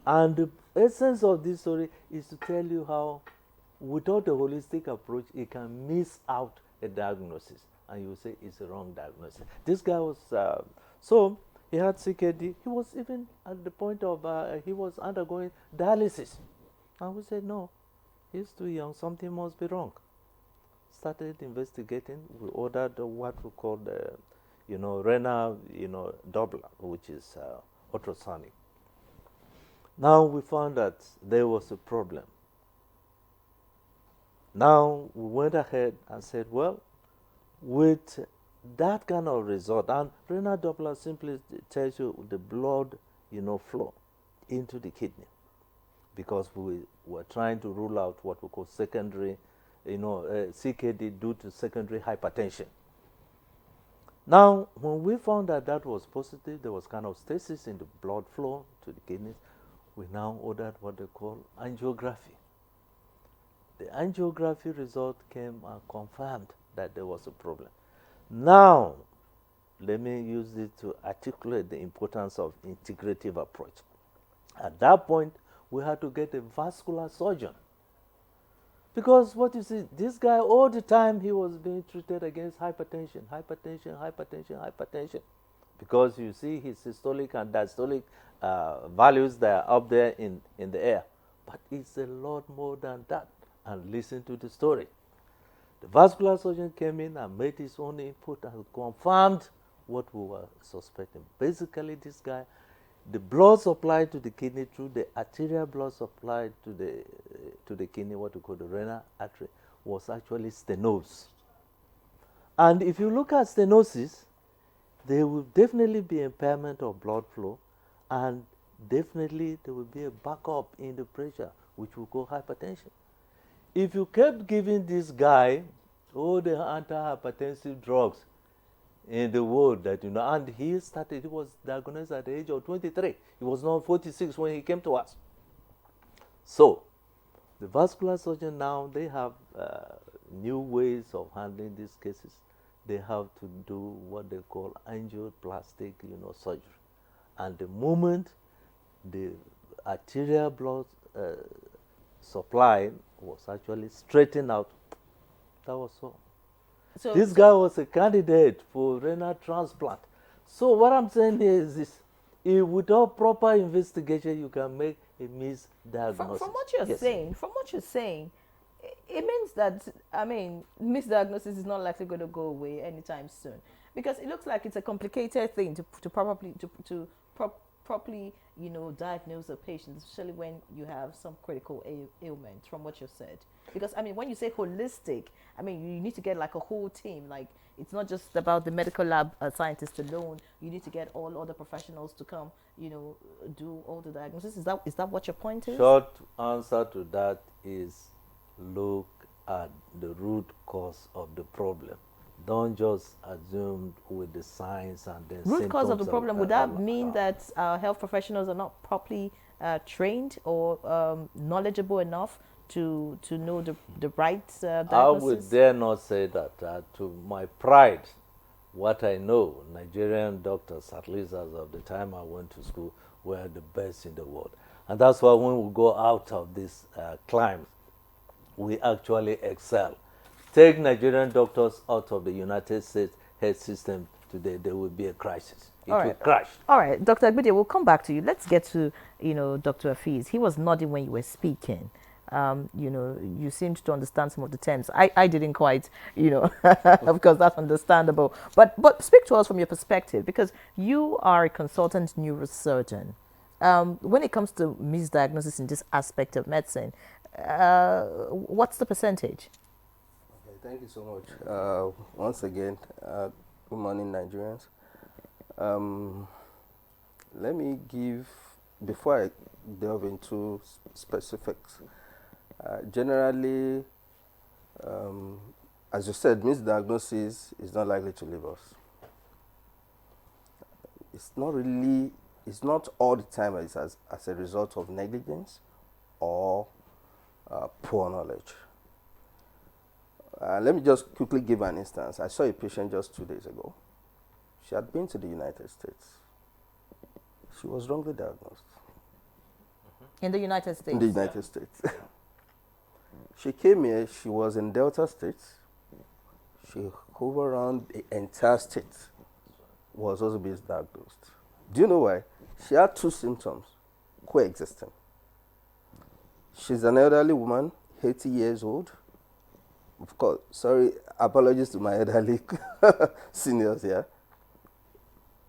And the essence of this story is to tell you how, without a holistic approach, you can miss out a diagnosis. And you say it's a wrong diagnosis. This guy was, so he had CKD. He was even at the point of, he was undergoing dialysis. And we said, no, he's too young, something must be wrong. Started investigating. We ordered what we call the, renal, Doppler, which is ultrasonic. Now we found that there was a problem. Now we went ahead and said, well, with that kind of result, and renal Doppler simply tells you the blood, flow into the kidney, because we were trying to rule out what we call secondary, CKD due to secondary hypertension. Now, when we found that that was positive, there was kind of stasis in the blood flow to the kidneys, we now ordered what they call angiography. The angiography result came and confirmed that there was a problem. Now, let me use this to articulate the importance of integrative approach. At that point, we had to get a vascular surgeon. Because what you see, this guy all the time he was being treated against hypertension. Because you see his systolic and diastolic values that are up there in the air. But it's a lot more than that. And listen to the story. The vascular surgeon came in and made his own input and confirmed what we were suspecting. Basically, this guy, the blood supply to the kidney through the arterial blood supply to the kidney, what we call the renal artery, was actually stenosis. And if you look at stenosis, there will definitely be impairment of blood flow, and definitely there will be a backup in the pressure, which we call hypertension. If you kept giving this guy all the antihypertensive drugs in the world that and he was diagnosed at the age of 23. He was not 46 when he came to us. So, the vascular surgeon now, they have new ways of handling these cases. They have to do what they call angioplastic, surgery. And the moment the arterial blood supply was actually straightened out, that was all. So this guy was a candidate for renal transplant. So what I'm saying here is this: if without proper investigation, you can make a misdiagnosis. From what you're saying, it means that misdiagnosis is not likely going to go away anytime soon, because it looks like it's a complicated thing to properly diagnose a patient, especially when you have some critical ailment, from what you said. Because, when you say holistic, you need to get like a whole team. Like, it's not just about the medical lab scientists alone. You need to get all other professionals to come, do all the diagnosis. Is that what your point is? Short answer to that is look at the root cause of the problem. Don't just assume with the science and then root cause of the problem. Would that mean that health professionals are not properly trained or knowledgeable enough to know the right diagnosis? I would dare not say that. To my pride, what I know, Nigerian doctors, at least as of the time I went to school, were the best in the world. And that's why when we go out of this climb, we actually excel. Take Nigerian doctors out of the United States health system today, there will be a crisis. It will crash. All right, Dr. Agbide, we'll come back to you. Let's get to, Dr. Hafiz. He was nodding when you were speaking. You seemed to understand some of the terms. I didn't quite, of course, that's understandable. But speak to us from your perspective, because you are a consultant neurosurgeon. When it comes to misdiagnosis in this aspect of medicine, what's the percentage? Thank you so much. Once again, good morning, Nigerians. Let me give, before I delve into specifics, generally, as you said, misdiagnosis is not likely to leave us. It's not all the time as a result of negligence or poor knowledge. Let me just quickly give an instance. I saw a patient just 2 days ago. She had been to the United States. She was wrongly diagnosed. In the United States? In the United States. She came here, she was in Delta State. She hovered around the entire state, was also being diagnosed. Do you know why? She had two symptoms coexisting. She's an elderly woman, 80 years old. Of course, sorry, apologies to my elderly seniors here.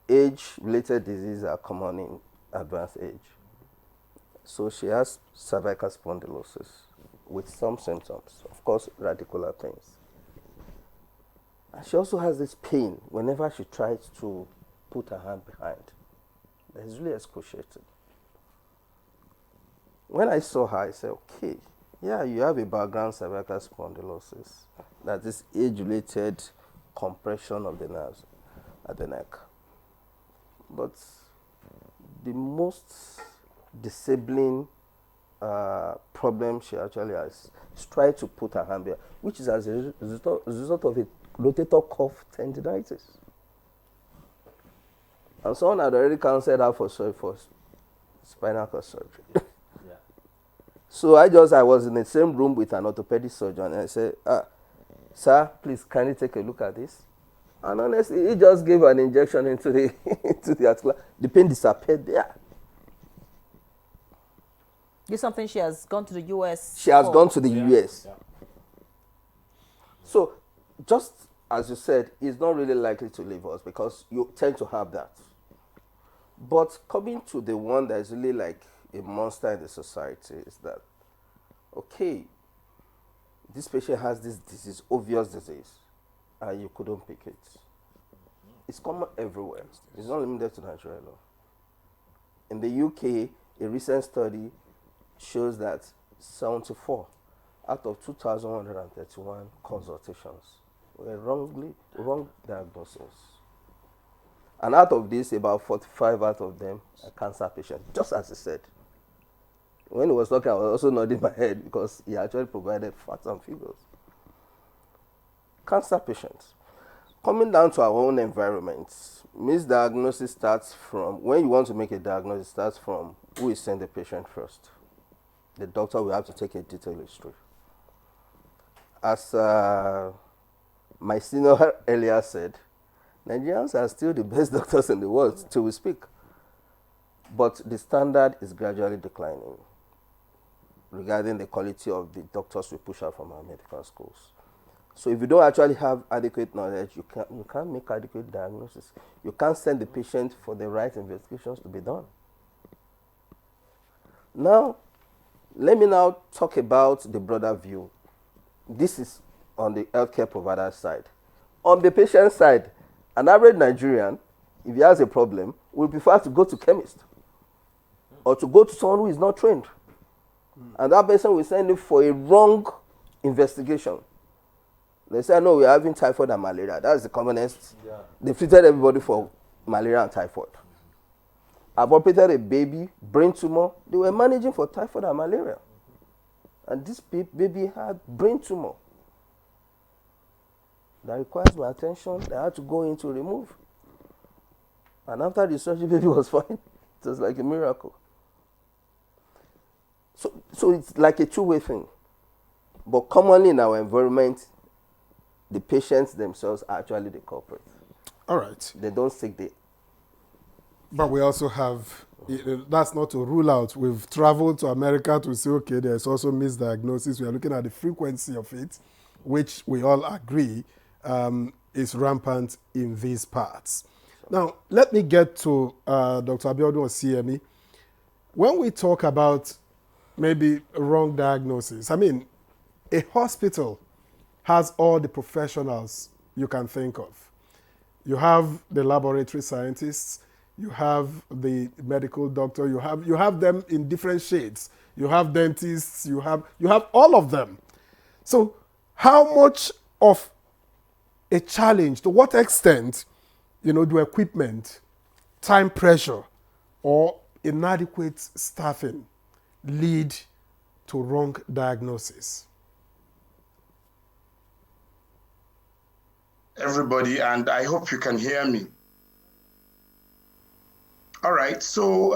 Age-related diseases are common in advanced age. So she has cervical spondylosis with some symptoms, of course, radicular pains. And she also has this pain whenever she tries to put her hand behind. It's really excruciating. When I saw her, I said, okay, yeah, you have a background cervical spondylosis. That is age-related compression of the nerves at the neck. But the most disabling problem she actually has is trying to put her hand there, which is as a result of a rotator cuff tendinitis. And someone had already counseled her for spinal cord surgery. So I was in the same room with an orthopedic surgeon, and I said, sir, please kindly take a look at this. And honestly, he just gave an injection into the articular. The pain disappeared there. This is something she has gone to the US. She has gone to the US. Yeah. So, just as you said, it's not really likely to leave us because you tend to have that. But coming to the one that is really like a monster in the society is that, okay, this patient has this disease, obvious disease, and you couldn't pick it. It's common everywhere. It's not limited to Nigeria alone. In the UK, a recent study shows that 74 out of 2,131 consultations were wrong diagnosis. And out of this, about 45 out of them are cancer patients, just as he said. When he was talking, I was also nodding my head because he actually provided facts and figures. Cancer patients. Coming down to our own environment, misdiagnosis starts from, when you want to make a diagnosis, starts from who is sending the patient first. The doctor will have to take a detailed history. As my senior earlier said, Nigerians are still the best doctors in the world till we speak. But the standard is gradually declining regarding the quality of the doctors we push out from our medical schools. So if you don't actually have adequate knowledge, you can't make adequate diagnosis. You can't send the patient for the right investigations to be done. Now, let me now talk about the broader view. This is on the healthcare provider side. On the patient side, an average Nigerian, if he has a problem, will prefer to go to chemist or to go to someone who is not trained. And that person will send him for a wrong investigation. They say, no, we're having typhoid and malaria. That's the commonest. Yeah. They treated everybody for malaria and typhoid. I've operated a baby, brain tumor. They were managing for typhoid and malaria. And this baby had brain tumor that requires my attention. They had to go in to remove. And after the surgery, the baby was fine. It was like a miracle. So it's like a two-way thing. But commonly in our environment, the patients themselves are actually the culprit. All right. They don't seek the... But we also have, that's not to rule out. We've traveled to America to say, okay, there's also misdiagnosis. We are looking at the frequency of it, which we all agree is rampant in these parts. Now, let me get to Dr. Abiodun or CME. When we talk about maybe wrong diagnosis, I mean, a hospital has all the professionals you can think of. You have the laboratory scientists, you have the medical doctor, you have them in different shades. You have dentists, you have all of them. So how much of a challenge, to what extent, do equipment, time pressure, or inadequate staffing lead to wrong diagnosis? Everybody, and I hope you can hear me. All right, so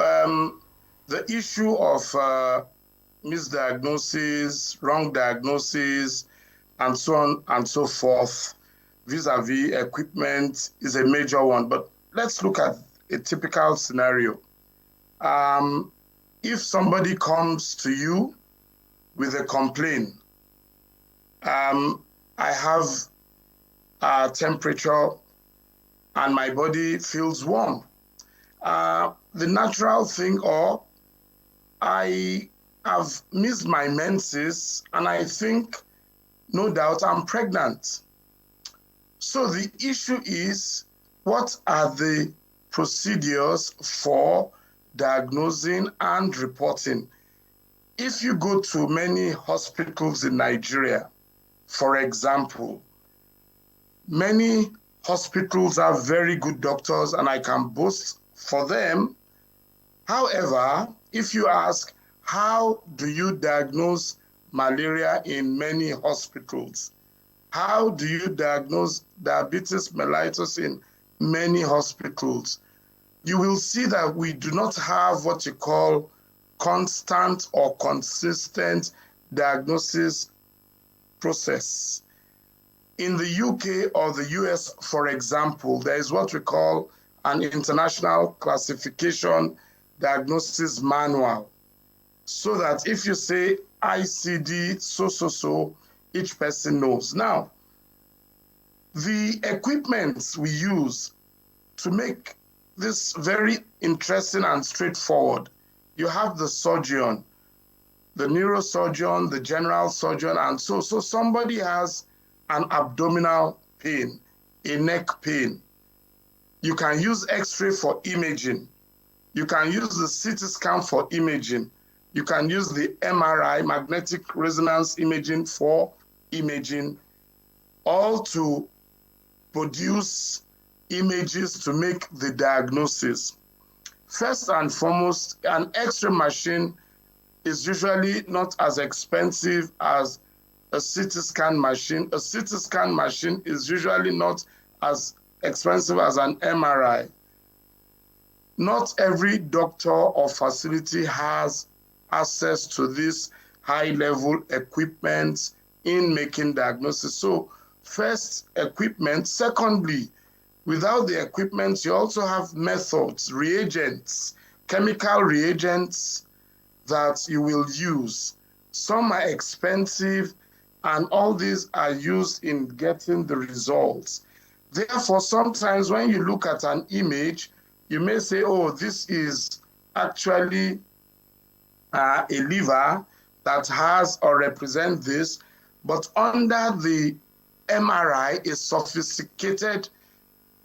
the issue of misdiagnosis, wrong diagnosis, and so on and so forth, vis-a-vis equipment is a major one. But let's look at a typical scenario. If somebody comes to you with a complaint, I have temperature and my body feels warm. The natural thing, or I have missed my menses and I think, no doubt, I'm pregnant. So the issue is, what are the procedures for diagnosing and reporting? If you go to many hospitals in Nigeria, for example, many hospitals have very good doctors, and I can boast for them. However, if you ask, how do you diagnose malaria in many hospitals? How do you diagnose diabetes mellitus in many hospitals? You will see that we do not have what you call constant or consistent diagnosis process. In the UK or the US, for example, there is what we call an international classification diagnosis manual, so that if you say ICD so, each person knows. Now, the equipment we use to make this very interesting and straightforward, you have the surgeon, the neurosurgeon, the general surgeon, and so somebody has an abdominal pain, a neck pain. You can use X-ray for imaging. You can use the CT scan for imaging. You can use the MRI, magnetic resonance imaging, for imaging, all to produce images to make the diagnosis. First and foremost, an X-ray machine is usually not as expensive as a CT scan machine. A CT scan machine is usually not as expensive as an MRI. Not every doctor or facility has access to this high-level equipment in making diagnosis. So first, equipment. Secondly, without the equipment, you also have methods, reagents, chemical reagents that you will use. Some are expensive, and all these are used in getting the results. Therefore, sometimes when you look at an image, you may say, oh, this is actually a liver that has or represents this, but under the MRI is sophisticated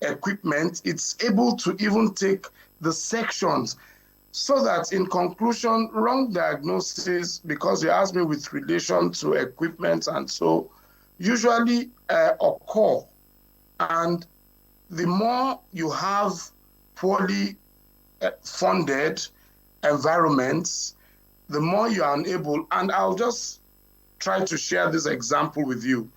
equipment. It's able to even take the sections, so that in conclusion, wrong diagnosis, because you asked me with relation to equipment and so, usually occur. And the more you have poorly funded environments, the more you are unable. And I'll just try to share this example with you.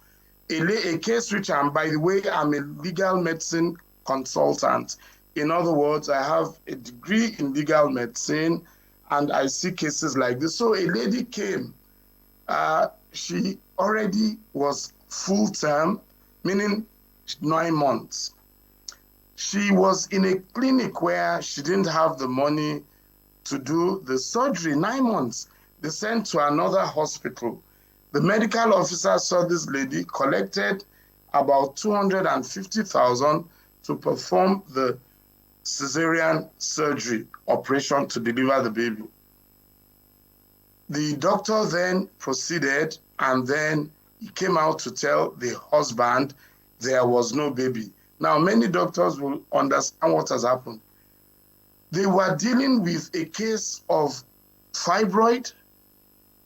A case which by the way, I'm a legal medicine consultant. In other words, I have a degree in legal medicine, and I see cases like this. So a lady came, she already was full term, meaning 9 months. She was in a clinic where she didn't have the money to do the surgery. 9 months. They sent to another hospital. The medical officer saw this lady, collected about 250,000 to perform the cesarean surgery operation to deliver the baby. The doctor then proceeded, and then he came out to tell the husband there was no baby. Now, many doctors will understand what has happened. They were dealing with a case of fibroid.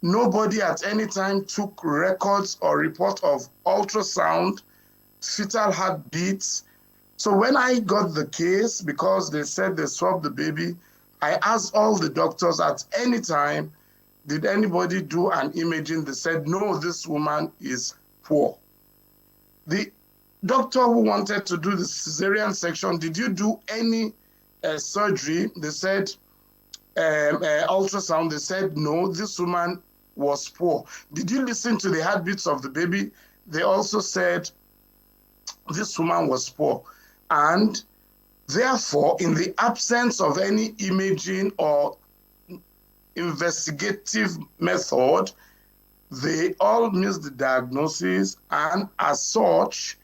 Nobody at any time took records or report of ultrasound, fetal heartbeats. So when I got the case, because they said they swabbed the baby, I asked all the doctors at any time, did anybody do an imaging? They said, no, this woman is poor. The doctor who wanted to do the cesarean section, did you do any surgery? They said, ultrasound. They said, no, this woman was poor. Did you listen to the heartbeats of the baby? They also said, this woman was poor. And therefore, in the absence of any imaging or investigative method, they all missed the diagnosis, and as such,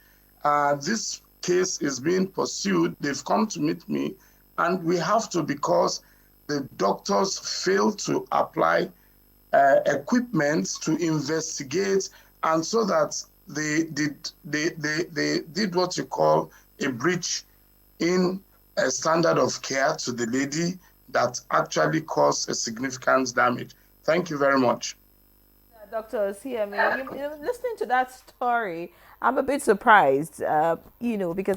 this case is being pursued. They've come to meet me, and we have to, because the doctors failed to apply equipment to investigate, and so that they did what you call a breach in a standard of care to the lady that actually caused a significant damage. Thank you very much. Dr. CMA, listening to that story, I'm a bit surprised, because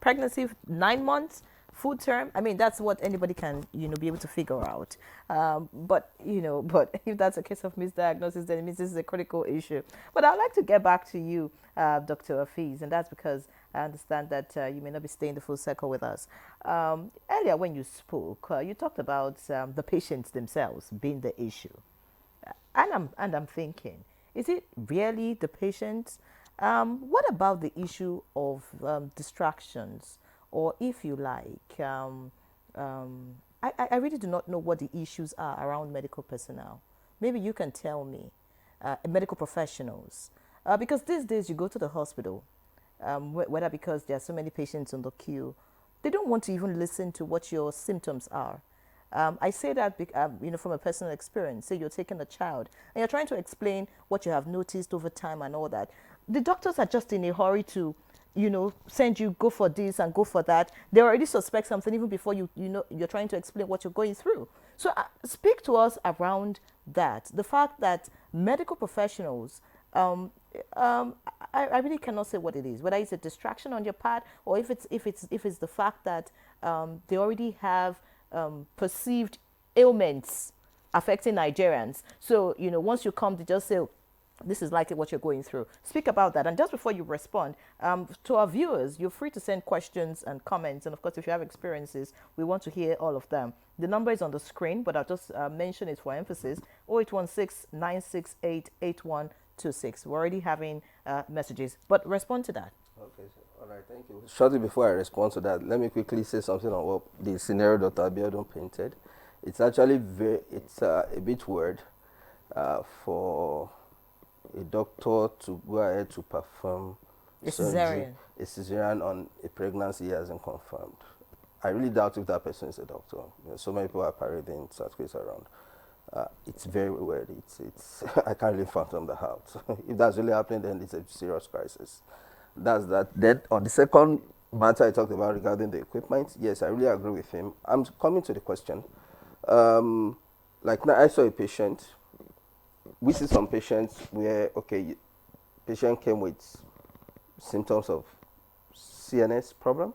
pregnancy 9 months, full term, that's what anybody can, be able to figure out. But if that's a case of misdiagnosis, then it means this is a critical issue. But I'd like to get back to you, Dr. Afeez, and that's because I understand that you may not be staying the full circle with us. Earlier when you spoke, you talked about the patients themselves being the issue. And I'm thinking, is it really the patients? What about the issue of distractions, or if you like, I really do not know what the issues are around medical personnel. Maybe you can tell me, medical professionals, because these days you go to the hospital, whether because there are so many patients on the queue, they don't want to even listen to what your symptoms are. I say that from a personal experience. Say you're taking a child and you're trying to explain what you have noticed over time and all that. The doctors are just in a hurry to, send you go for this and go for that. They already suspect something even before you're trying to explain what you're going through. So speak to us around that. The fact that medical professionals, I really cannot say what it is. Whether it's a distraction on your part, or if it's the fact that they already have perceived ailments affecting Nigerians. So, once you come, they just say, oh, this is likely what you're going through. Speak about that. And just before you respond, to our viewers, you're free to send questions and comments. And of course, if you have experiences, we want to hear all of them. The number is on the screen, but I'll just mention it for emphasis. 0816-968-8126. We're already having messages, but respond to that. Okay, all right, thank you. Shortly before I respond to that, let me quickly say something on what the scenario Dr. Abiodun painted. It's actually a bit weird for a doctor to go ahead to perform a cesarean on a pregnancy he hasn't confirmed. I really doubt if that person is a doctor. So many people are parading certificates around. It's very weird. It's I can't really fathom the how. If that's really happening, then it's a serious crisis. That's that. Then on the second matter I talked about regarding the equipment, yes, I really agree with him. I'm coming to the question. Like now, I saw a patient. We see some patients where, patient came with symptoms of CNS problems,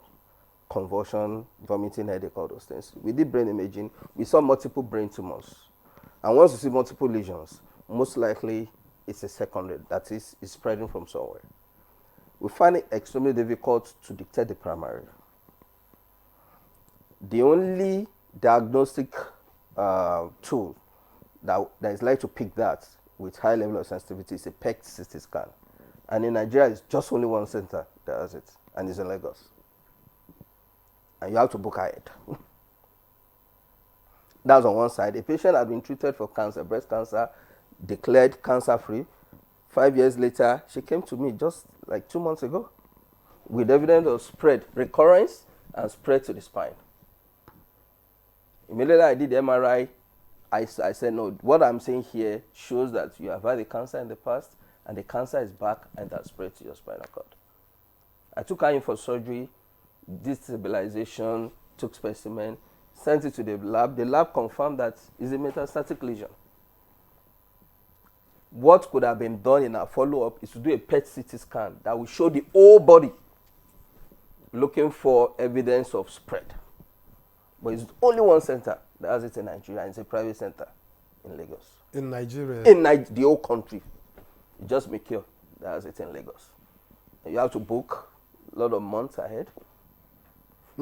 convulsion, vomiting, headache, all those things. We did brain imaging. We saw multiple brain tumors. And once you see multiple lesions, most likely it's a secondary, that is, it's spreading from somewhere. We find it extremely difficult to detect the primary. The only diagnostic tool that is likely to pick that with high level of sensitivity is a PET CT scan. And in Nigeria, it's just only one center that has it, and it's in Lagos. And you have to book ahead. That's on one side. A patient had been treated for cancer, breast cancer, declared cancer-free. 5 years later, she came to me just like 2 months ago with evidence of spread, recurrence, and spread to the spine. Immediately I did the MRI. I said, no, what I'm saying here shows that you have had a cancer in the past, and the cancer is back, and that spread to your spinal cord. I took her in for surgery, destabilization, took specimen, sent it to the lab. The lab confirmed that it's a metastatic lesion. What could have been done in our follow-up is to do a PET CT scan that will show the whole body, looking for evidence of spread. But it's only one center that has it in Nigeria, and it's a private center in Lagos. In Nigeria? In the whole country. It's just Mikio that has it in Lagos. And you have to book a lot of months ahead.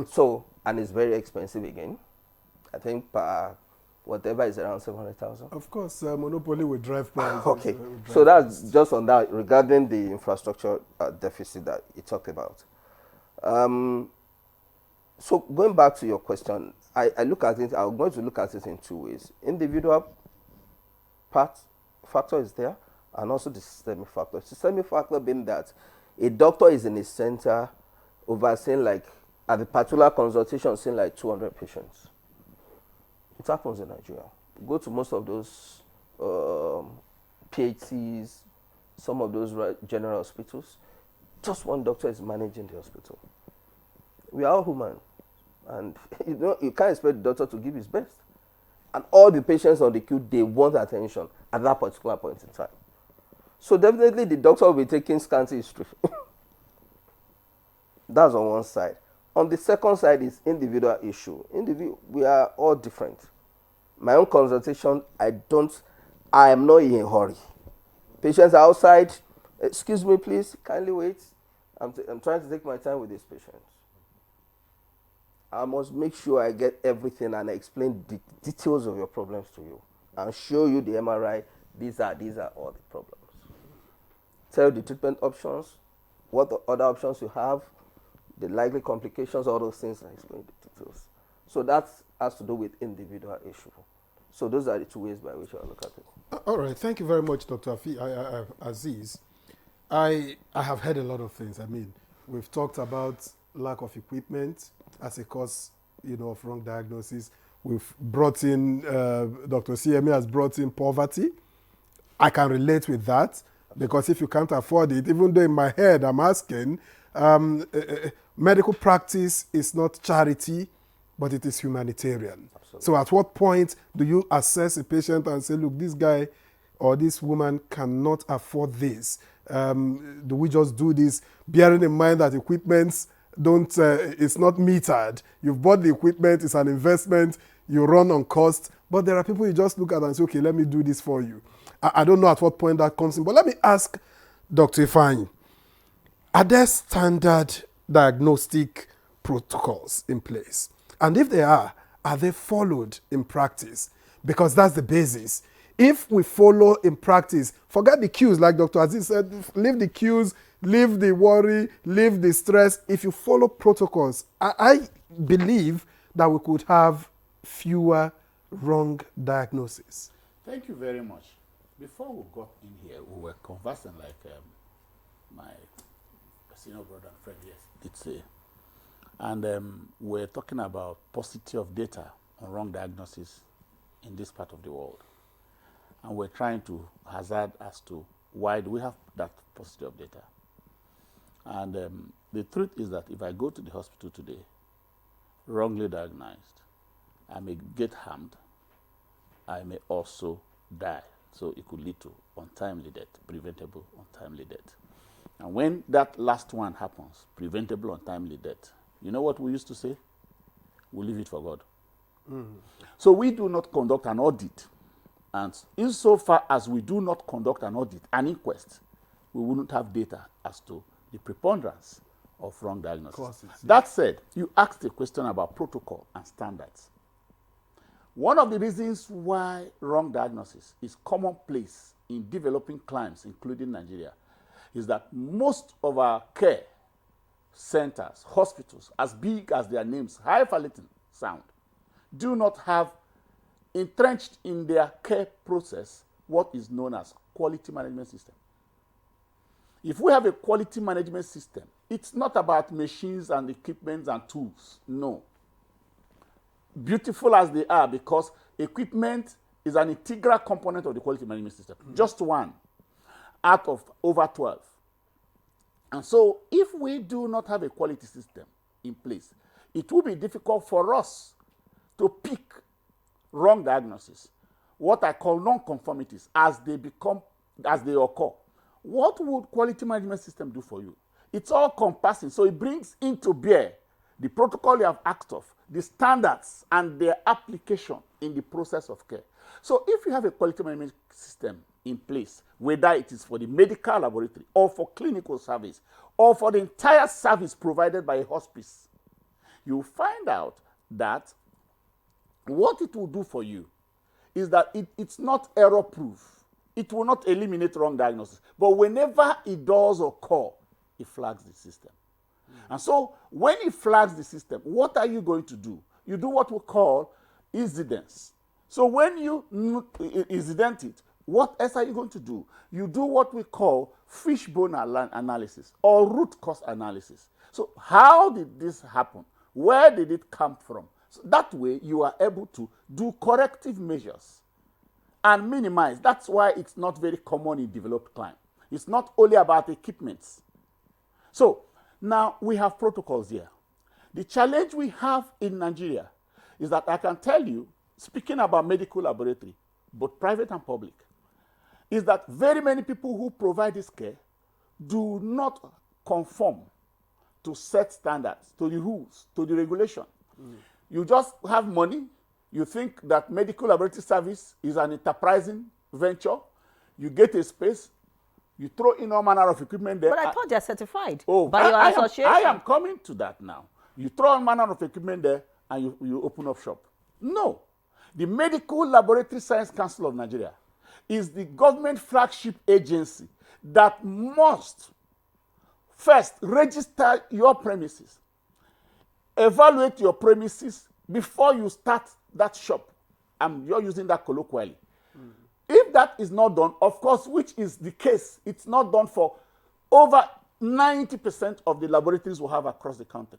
So, and it's very expensive again. I think per whatever is around 700,000. Of course, monopoly will drive prices. Okay, so that's just on that regarding the infrastructure deficit that you talked about. So going back to your question, I look at it. I'm going to look at it in two ways. Individual factor is there, and also the systemic factor. Systemic factor being that a doctor is in a center overseeing, like at the particular consultation, seeing like 200 patients. It happens in Nigeria. Go to most of those PHCs, some of those general hospitals, just one doctor is managing the hospital. We are all human, and you can't expect the doctor to give his best. And all the patients on the queue, they want attention at that particular point in time. So definitely the doctor will be taking scanty history. That's on one side. On the second side is individual issue. We are all different. My own consultation, I am not in a hurry. Patients are outside. Excuse me, please, kindly wait. I'm trying to take my time with these patients. I must make sure I get everything and I explain the details of your problems to you and show you the MRI. These are all the problems. Tell you the treatment options, what the other options you have, the likely complications, all those things. I explain the details. So that has to do with individual issue. So those are the two ways by which I look at it. All right. Thank you very much, Dr. Aziz. I have heard a lot of things. I mean, we've talked about lack of equipment as a cause, of wrong diagnosis. We've brought in, Dr. CMA has brought in poverty. I can relate with that because if you can't afford it, even though in my head I'm asking, medical practice is not charity, but it is humanitarian. Absolutely. So at what point do you assess a patient and say, look, this guy or this woman cannot afford this? Do we just do this bearing in mind that equipment it's not metered? You've bought the equipment, it's an investment, you run on cost, but there are people you just look at and say, okay, let me do this for you. I don't know at what point that comes in, but let me ask Dr. Ifeanyi, are there standard diagnostic protocols in place? And if they are they followed in practice? Because that's the basis. If we follow in practice, forget the cues, like Dr. Aziz said, leave the cues, leave the worry, leave the stress. If you follow protocols, I believe that we could have fewer wrong diagnoses. Thank you very much. Before we got in here, we were conversing like my senior brother and friend, yes, did say. And we're talking about paucity of data on wrong diagnosis in this part of the world. And we're trying to hazard as to why do we have that paucity of data. And the truth is that if I go to the hospital today, wrongly diagnosed, I may get harmed, I may also die. So it could lead to untimely death, preventable untimely death. And when that last one happens, preventable untimely death, you know what we used to say? We leave it for God. So we do not conduct an audit. And insofar as we do not conduct an audit, an inquest, we wouldn't have data as to the preponderance of wrong diagnosis. That said, you asked a question about protocol and standards. One of the reasons why wrong diagnosis is commonplace in developing climes, including Nigeria, is that most of our care centers, hospitals, as big as their names, highfalutin sound, do not have entrenched in their care process what is known as quality management system. If we have a quality management system, it's not about machines and equipment and tools. No. Beautiful as they are, because equipment is an integral component of the quality management system. Just one out of over 12. And so if we do not have a quality system in place, it will be difficult for us to pick wrong diagnosis, what I call non-conformities, as they occur. What would quality management system do for you? It's all compassing, so it brings into bear the protocol you have asked of, the standards and their application in the process of care. So if you have a quality management system in place, whether it is for the medical laboratory or for clinical service or for the entire service provided by a hospice, you find out that what it will do for you is that it's not error-proof. It will not eliminate wrong diagnosis. But whenever it does occur, it flags the system. And so when it flags the system, what are you going to do? You do what we call incidence. So when you incident it, what else are you going to do? You do what we call fishbone analysis or root cause analysis. So how did this happen? Where did it come from? So that way you are able to do corrective measures and minimize. That's why it's not very common in developed clime. It's not only about equipments. So now we have protocols here. The challenge we have in Nigeria is that I can tell you, speaking about medical laboratory, both private and public, is that very many people who provide this care do not conform to set standards, to the rules, to the regulation. You just have money. You think that medical laboratory service is an enterprising venture. You get a space. You throw in all manner of equipment there. But I thought they're certified by your association. I am coming to that now. You throw all manner of equipment there and you open up shop. No. The Medical Laboratory Science Council of Nigeria is the government flagship agency that must first register your premises, evaluate your premises before you start that shop. You're using that colloquially. If that is not done, of course, which is the case, it's not done for over 90% of the laboratories we have across the country.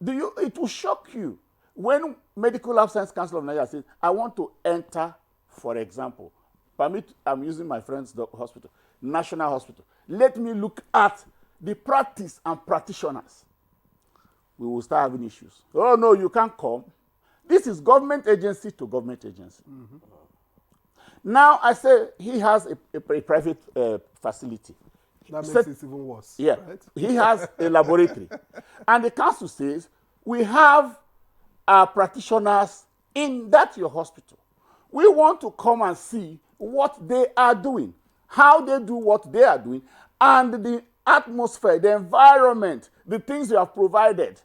It will shock you when Medical Lab Science Council of Nigeria says, I want to enter, for example, I'm using my friend's hospital, National Hospital. Let me look at the practice and practitioners. We will start having issues. Oh, no, you can't come. This is government agency to government agency. Now, I say he has a private facility. That makes it even worse. Yeah, right? He has a laboratory. And the council says, we have our practitioners in your hospital. We want to come and see what they are doing, how they do what they are doing, and the atmosphere, the environment, the things you have provided,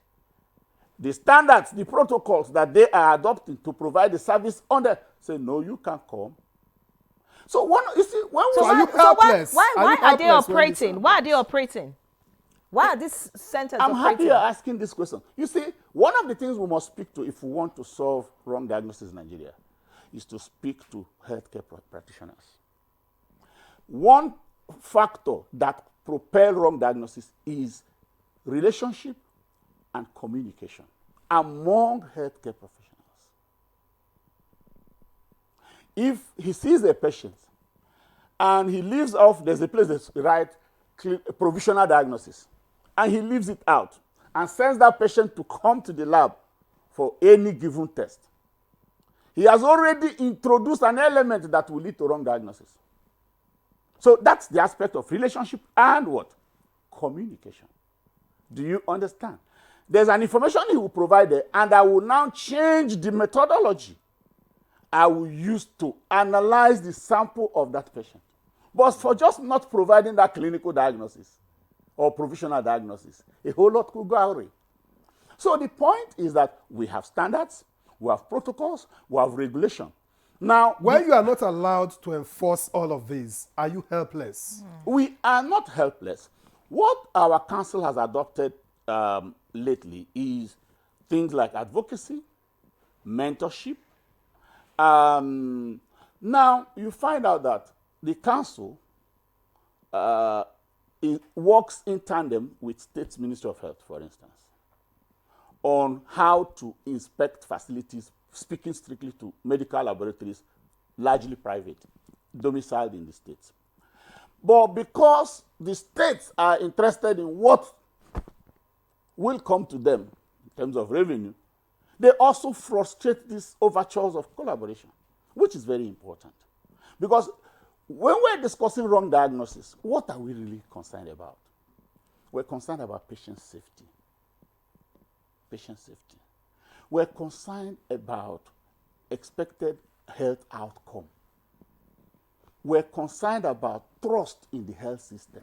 the standards, the protocols that they are adopting to provide the service under. Say, no, you can't come. So why are they operating? Why are they operating? Why are these centers I'm operating? happy you're asking this question. You see, one of the things we must speak to if we want to solve wrong diagnosis in Nigeria is to speak to healthcare practitioners. One factor that propels wrong diagnosis is relationship and communication among healthcare professionals. If he sees a patient and he leaves off, there's a place that's right, provisional diagnosis, and he leaves it out and sends that patient to come to the lab for any given test, he has already introduced an element that will lead to wrong diagnosis. So that's the aspect of relationship and what? Communication. Do you understand? There's an information he will provide there, and I will now change the methodology I will use to analyze the sample of that patient. But for just not providing that clinical diagnosis or provisional diagnosis, a whole lot could go awry. So the point is that we have standards, we have protocols, we have regulation. Now, when you are not allowed to enforce all of these, are you helpless? We are not helpless. What our council has adopted lately is things like advocacy, mentorship. Now, you find out that the council it works in tandem with State Ministry of Health, for instance, on how to inspect facilities, speaking strictly to medical laboratories, largely private, domiciled in the states. But because the states are interested in what will come to them in terms of revenue, they also frustrate these overtures of collaboration, which is very important. Because when we're discussing wrong diagnosis, what are we really concerned about? We're concerned about patient safety. Patient safety. We're concerned about expected health outcome. We're concerned about trust in the health system.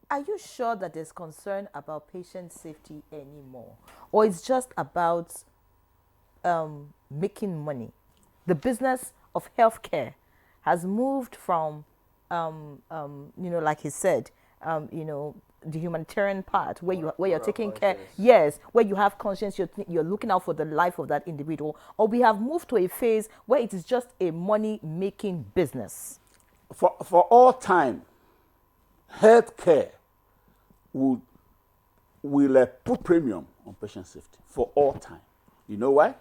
Are you sure that there's concern about patient safety anymore? Or it's just about making money? The business of healthcare has moved from, like he said, the humanitarian part where you're taking care, yes, where you have conscience, you're looking out for the life of that individual, or we have moved to a phase where it is just a money-making business. For all time, healthcare will put premium on patient safety for all time. You know why?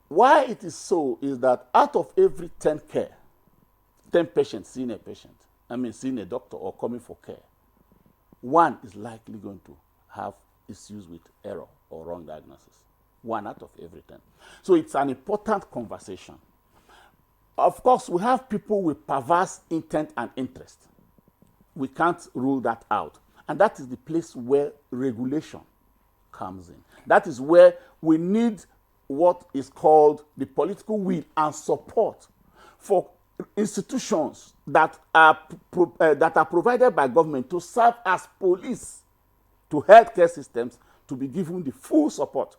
Why it is so is that out of every 10 care, 10 patients seeing a doctor or coming for care, 1 is likely going to have issues with error or wrong diagnosis. 1 out of every 10. So it's an important conversation. Of course, we have people with perverse intent and interest. We can't rule that out. And that is the place where regulation comes in. That is where we need what is called the political will and support for institutions that are provided by government to serve as police to healthcare systems to be given the full support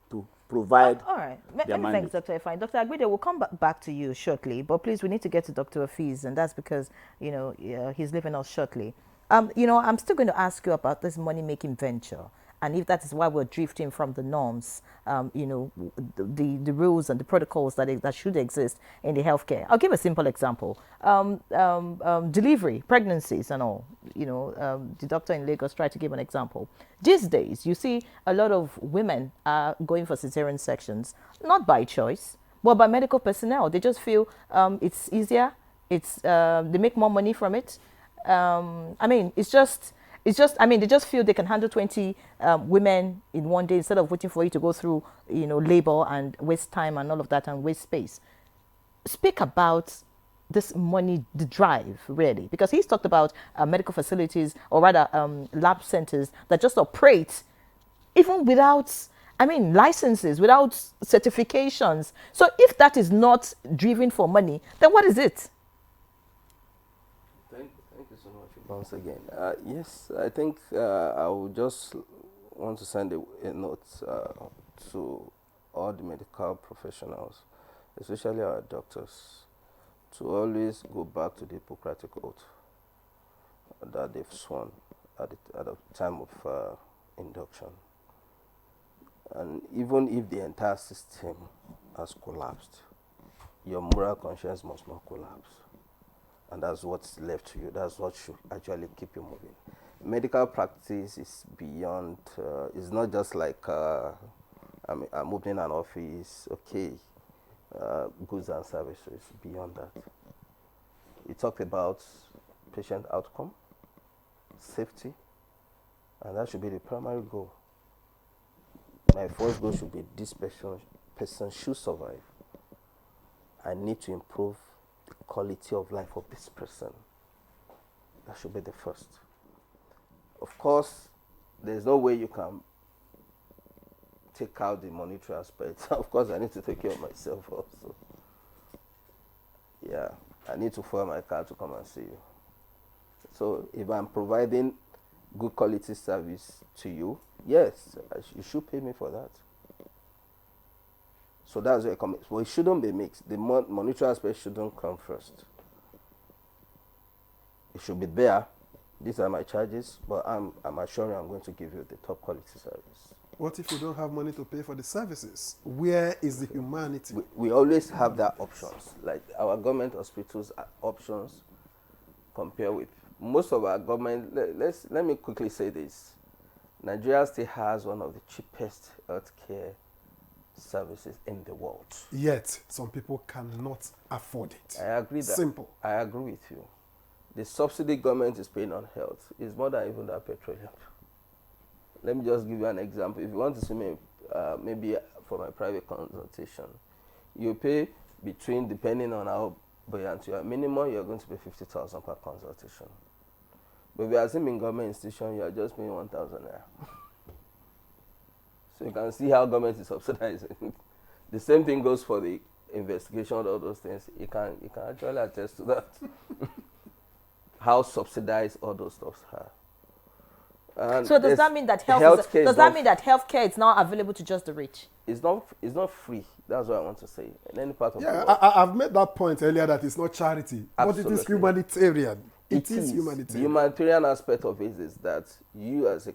to provide all right. their Many mandate. thanks, Dr. Efine. Dr. Agbide, we'll come back to you shortly, but please, we need to get to Dr. Afiz, and that's because, he's leaving us shortly. I'm still going to ask you about this money-making venture, and if that is why we're drifting from the norms, the rules and the protocols that should exist in the healthcare. I'll give a simple example. Delivery, pregnancies and all. The doctor in Lagos tried to give an example. These days, you see a lot of women are going for cesarean sections, not by choice, but by medical personnel. They just feel it's easier. They make more money from it. They just feel they can handle 20 women in one day instead of waiting for you to go through, labor and waste time and all of that and waste space. Speak about this money, the drive, really, because he's talked about medical facilities, or rather lab centers that just operate even without, licenses, without certifications. So if that is not driven for money, then what is it? Thank you so much once again. Yes, I think I would just want to send a note to all the medical professionals, especially our doctors, to always go back to the Hippocratic Oath that they've sworn at the time of induction. And even if the entire system has collapsed, your moral conscience must not collapse. And that's what's left to you. That's what should actually keep you moving. Medical practice is beyond, it's not just like I'm opening an office, okay, goods and services, beyond that. We talked about patient outcome, safety, and that should be the primary goal. My first goal should be this person should survive. I need to improve the quality of life of this person. That should be the first. Of course, there's no way you can take out the monetary aspect. Of course, I need to take care of myself also. Yeah, I need to fuel my car to come and see you. So if I'm providing good quality service to you, yes, you should pay me for that. So that's where it comes. Well, it shouldn't be mixed. The monetary aspect shouldn't come first. It should be there. These are my charges, but I'm assuring I'm going to give you the top quality service. What if you don't have money to pay for the services? Where is the humanity? We always have that options. Like our government hospitals are options compared with most of our government. Let me quickly say this. Nigeria still has one of the cheapest healthcare services in the world. Yet, some people cannot afford it. I agree that. Simple. I agree with you. The subsidy government is paying on health is more than even that petroleum. Let me just give you an example. If you want to see me, maybe for my private consultation, you pay between, depending on how buoyant you are, minimum you're going to pay 50,000 per consultation. But if you are seen in government institution, you are just paying 1,000 naira. So you can see how government is subsidizing. The same thing goes for the investigation, all those things. You can actually attest to that. How subsidized all those stuff are. And so does that mean that healthcare is now available to just the rich? It's not free. That's what I want to say. In any part of the world. I've made that point earlier that it's not charity, absolutely. But it is humanitarian. It is humanitarian. The humanitarian aspect of it is that you as a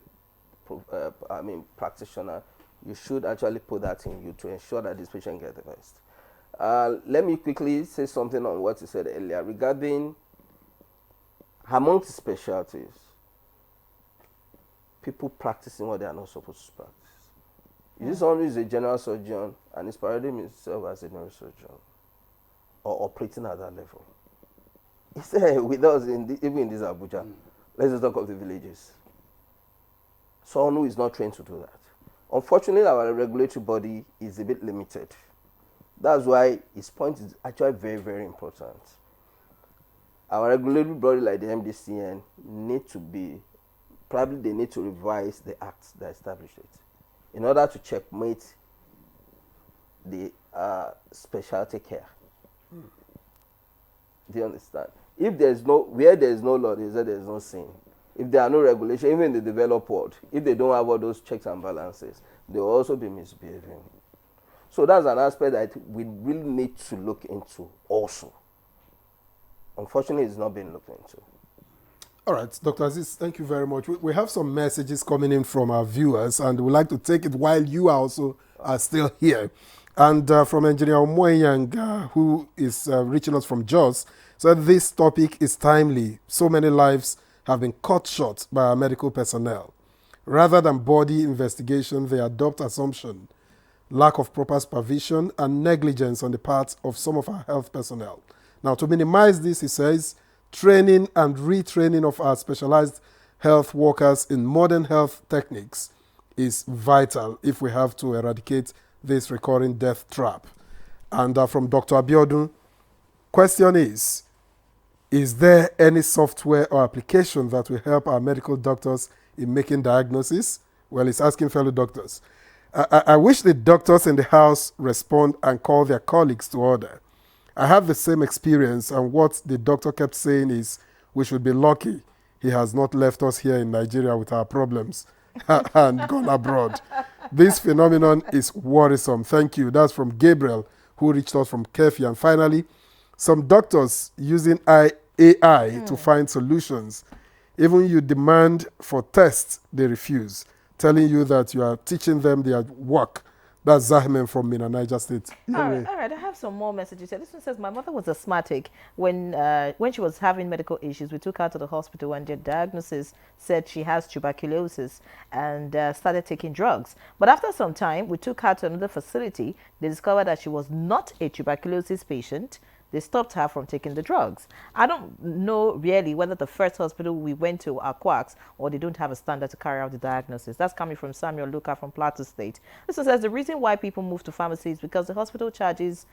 practitioner, you should actually put that in you to ensure that this patient gets the best. Let me quickly say something on what you said earlier regarding amongst specialties, people practicing what they are not supposed to practice. This one is a general surgeon and is parading himself as a neurosurgeon or operating at that level. It's with us, even in this Abuja. Let's just talk of the villages. Someone who is not trained to do that. Unfortunately, our regulatory body is a bit limited. That's why his point is actually very, very important. Our regulatory body like the MDCN need to be, probably they need to revise the acts that established it in order to checkmate the specialty care. Do you understand? If there is no, where there is no law, there is no sin. If there are no regulations, even in the developed world, if they don't have all those checks and balances, they will also be misbehaving. So that's an aspect that we really need to look into also. Unfortunately, it's not being looked into. All right, Dr. Aziz, thank you very much. We have some messages coming in from our viewers, and we'd like to take it while you also are still here. And from Engineer Omoyang, who is reaching us from Jos, said this topic is timely. So many lives have been cut short by our medical personnel. Rather than body investigation, they adopt assumption, lack of proper supervision, and negligence on the part of some of our health personnel. Now, to minimize this, he says, training and retraining of our specialized health workers in modern health techniques is vital if we have to eradicate this recurring death trap. And from Dr. Abiodun, question is there any software or application that will help our medical doctors in making diagnosis? Well, he's asking fellow doctors. I wish the doctors in the house respond and call their colleagues to order. I have the same experience, and what the doctor kept saying is we should be lucky he has not left us here in Nigeria with our problems and gone abroad. This phenomenon is worrisome. Thank you. That's from Gabriel, who reached us from Kefi. And finally, some doctors using AI to find solutions. Even you demand for tests, they refuse, telling you that you are teaching them their work. That's Zahman from Mina, Niger State. All right, I have some more messages here. This one says, my mother was asthmatic. When she was having medical issues, we took her to the hospital and the diagnosis said she has tuberculosis and started taking drugs. But after some time, we took her to another facility. They discovered that she was not a tuberculosis patient. They stopped her from taking the drugs. I don't know really whether the first hospital we went to are quacks or they don't have a standard to carry out the diagnosis. That's coming from Samuel Luca from Plateau State. This one says the reason why people move to pharmacies is because the hospital charges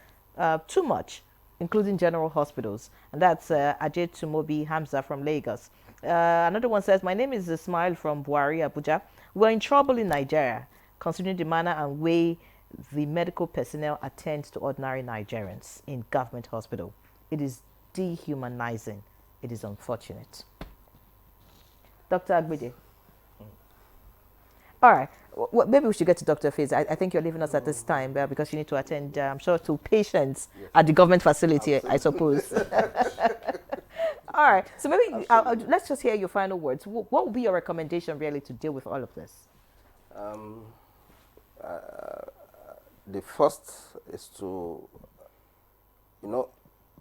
too much, including general hospitals. And that's Ajay Tumobi Hamza from Lagos. Another one says, my name is Ismail from Buhari, Abuja. We're in trouble in Nigeria, considering the manner and way the medical personnel attend to ordinary Nigerians in government hospital. It is dehumanizing. It is unfortunate. Dr. Agbede. All right. Well, maybe we should get to Dr. Faiz. I think you're leaving us at this time because you need to attend, I'm sure, to patients at the government facility, I suppose. All right. So maybe let's just hear your final words. What would be your recommendation really to deal with all of this? The first is to,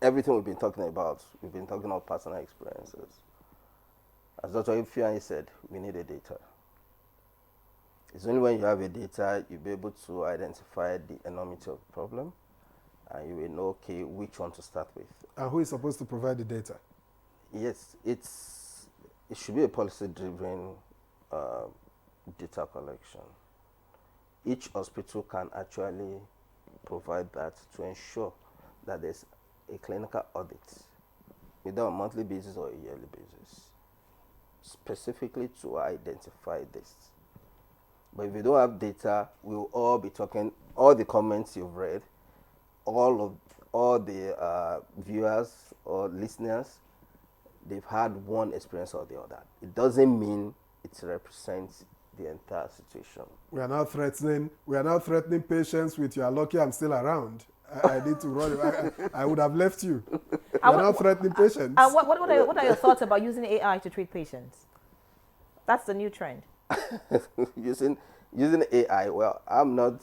everything we've been talking about personal experiences. As Dr. Ifeanyi said, we need a data. It's only when you have a data, you'll be able to identify the enormity of the problem, and you will know, okay, which one to start with. And who is supposed to provide the data? Yes, it should be a policy-driven data collection. Each hospital can actually provide that to ensure that there's a clinical audit, either on a monthly basis or a yearly basis, specifically to identify this. But if you don't have data, we'll all be talking, all the comments you've read, all the viewers or listeners, they've had one experience or the other. It doesn't mean it represents the entire situation. We are now threatening patients with you are lucky I'm still around. I need to run. I would have left you. We are now threatening patients. What are your thoughts about using AI to treat patients? That's the new trend. using AI. Well, I'm not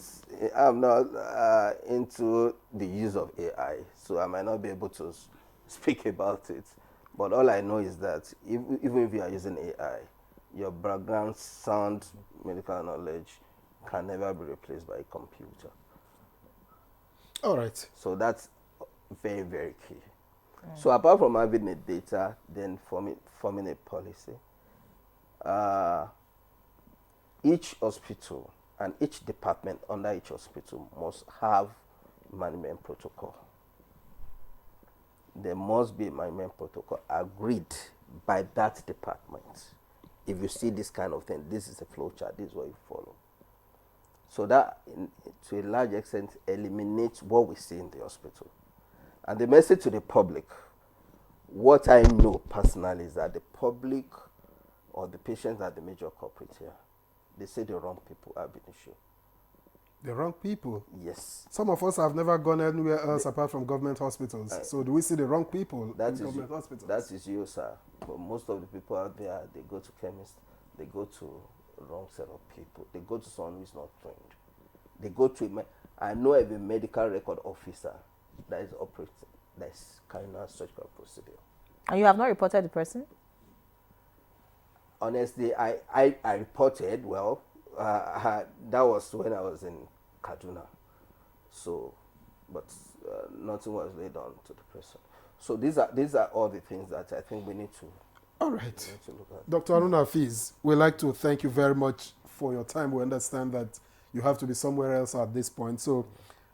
into the use of AI, so I might not be able to speak about it. But all I know is that even if you are using AI, your background, sound, medical knowledge can never be replaced by a computer. All right. So that's very, very key. So apart from having the data, then forming a policy, each hospital and each department under each hospital must have management protocol. There must be a management protocol agreed by that department. If you see this kind of thing, this is a flow chart, this is what you follow. So that, to a large extent, eliminates what we see in the hospital. And the message to the public, what I know personally is that the public or the patients are the major culprit here. They say the wrong people have been issued. The wrong people? Yes. Some of us have never gone anywhere else apart from government hospitals. So do we see the wrong people in government hospitals? That is you, sir. But most of the people out there, they go to chemists, they go to wrong set of people. They go to someone who is not trained. They go to I know of a medical record officer that is operating, that is carrying out surgical procedure. And you have not reported the person? Honestly, I reported, well, that was when I was in Kaduna. So, but nothing was laid on to the person. So these are all the things that I think we need to. All right. Dr. Haruna Hafiz, we'd like to thank you very much for your time. We understand that you have to be somewhere else at this point. So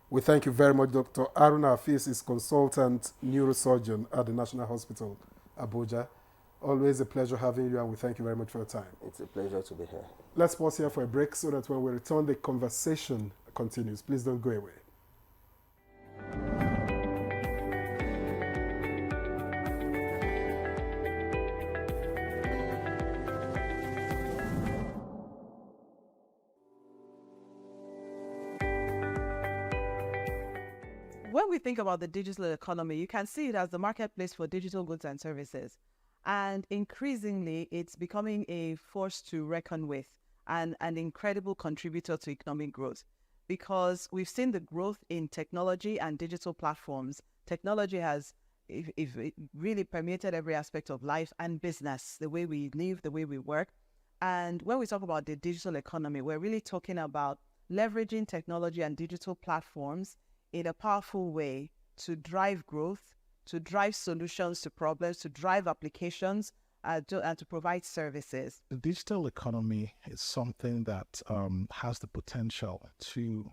we thank you very much. Dr. Haruna Hafiz is consultant neurosurgeon at the National Hospital, Abuja. Always a pleasure having you, and we thank you very much for your time. It's a pleasure to be here. Let's pause here for a break so that when we return, the conversation continues. Please don't go away. When we think about the digital economy, you can see it as the marketplace for digital goods and services. And increasingly, it's becoming a force to reckon with and an incredible contributor to economic growth, because we've seen the growth in technology and digital platforms. Technology has it really permeated every aspect of life and business, the way we live, the way we work. And when we talk about the digital economy, we're really talking about leveraging technology and digital platforms in a powerful way to drive growth, to drive solutions to problems, to drive applications, and to provide services. The digital economy is something that has the potential to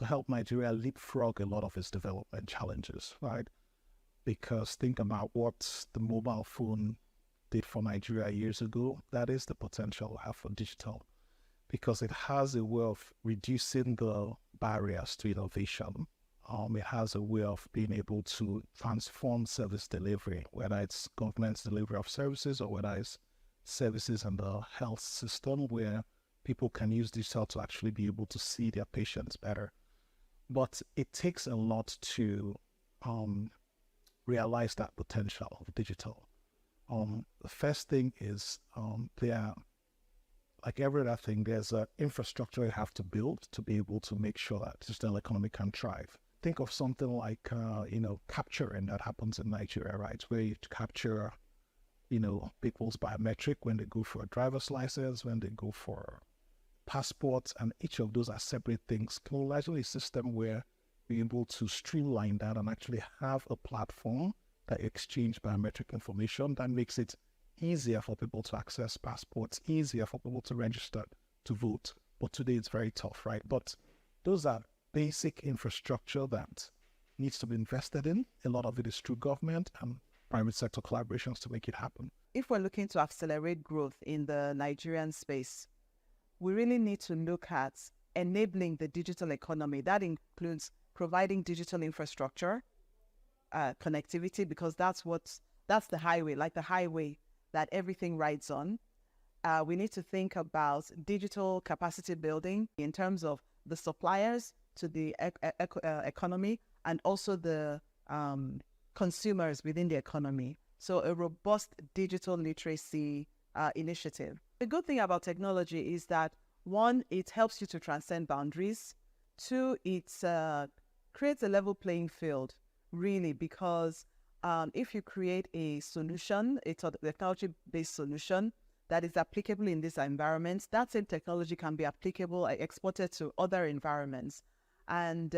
help Nigeria leapfrog a lot of its development challenges, right? Because think about what the mobile phone did for Nigeria years ago. That is the potential we have for digital, because it has a way of reducing the barriers to innovation. It has a way of being able to transform service delivery, whether it's government's delivery of services or whether it's services in the health system, where people can use digital to actually be able to see their patients better. But it takes a lot to realize that potential of digital. The first thing is like every other thing, there's an infrastructure you have to build to be able to make sure that digital economy can thrive. Think of something like, capturing that happens in Nigeria, right? Where you capture, people's biometric when they go for a driver's license, when they go for passports, and each of those are separate things. Can we imagine a system where we're able to streamline that and actually have a platform that exchange biometric information that makes it easier for people to access passports, easier for people to register to vote? But today it's very tough, right? But those are basic infrastructure that needs to be invested in. A lot of it is through government and private sector collaborations to make it happen. If we're looking to accelerate growth in the Nigerian space, we really need to look at enabling the digital economy. That includes providing digital infrastructure, connectivity, because that's the highway, like the highway that everything rides on. We need to think about digital capacity building in terms of the suppliers to the economy and also the consumers within the economy. So a robust digital literacy initiative. The good thing about technology is that, one, it helps you to transcend boundaries. Two, it creates a level playing field, really, because if you create a solution, a technology-based solution that is applicable in this environment, that same technology can be applicable, exported to other environments. And,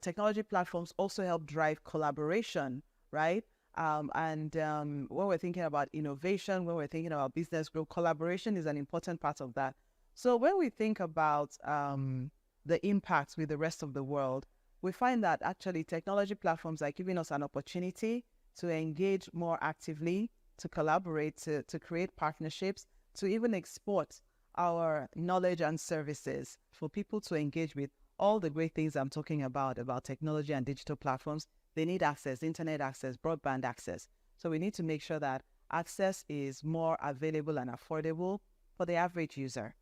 technology platforms also help drive collaboration right? When we're thinking about innovation, when we're thinking about business growth, collaboration is an important part of that. So when we think about the impacts with the rest of the world, we find that actually technology platforms are giving us an opportunity to engage more actively, to collaborate, to create partnerships, to even export our knowledge and services for people to engage with all the great things I'm talking about technology and digital platforms. They need access, internet access, broadband access. So we need to make sure that access is more available and affordable for the average user.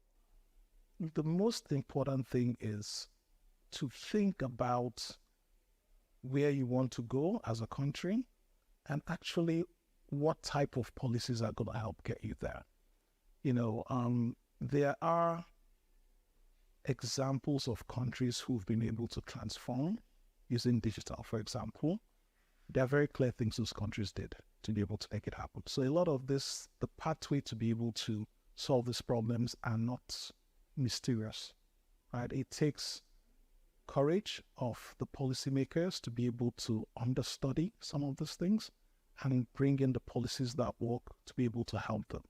The most important thing is to think about where you want to go as a country and actually what type of policies are going to help get you there. There are examples of countries who've been able to transform using digital, for example. There are very clear things those countries did to be able to make it happen. So a lot of this, the pathway to be able to solve these problems are not mysterious, right? It takes courage of the policymakers to be able to understudy some of these things and bring in the policies that work to be able to help them.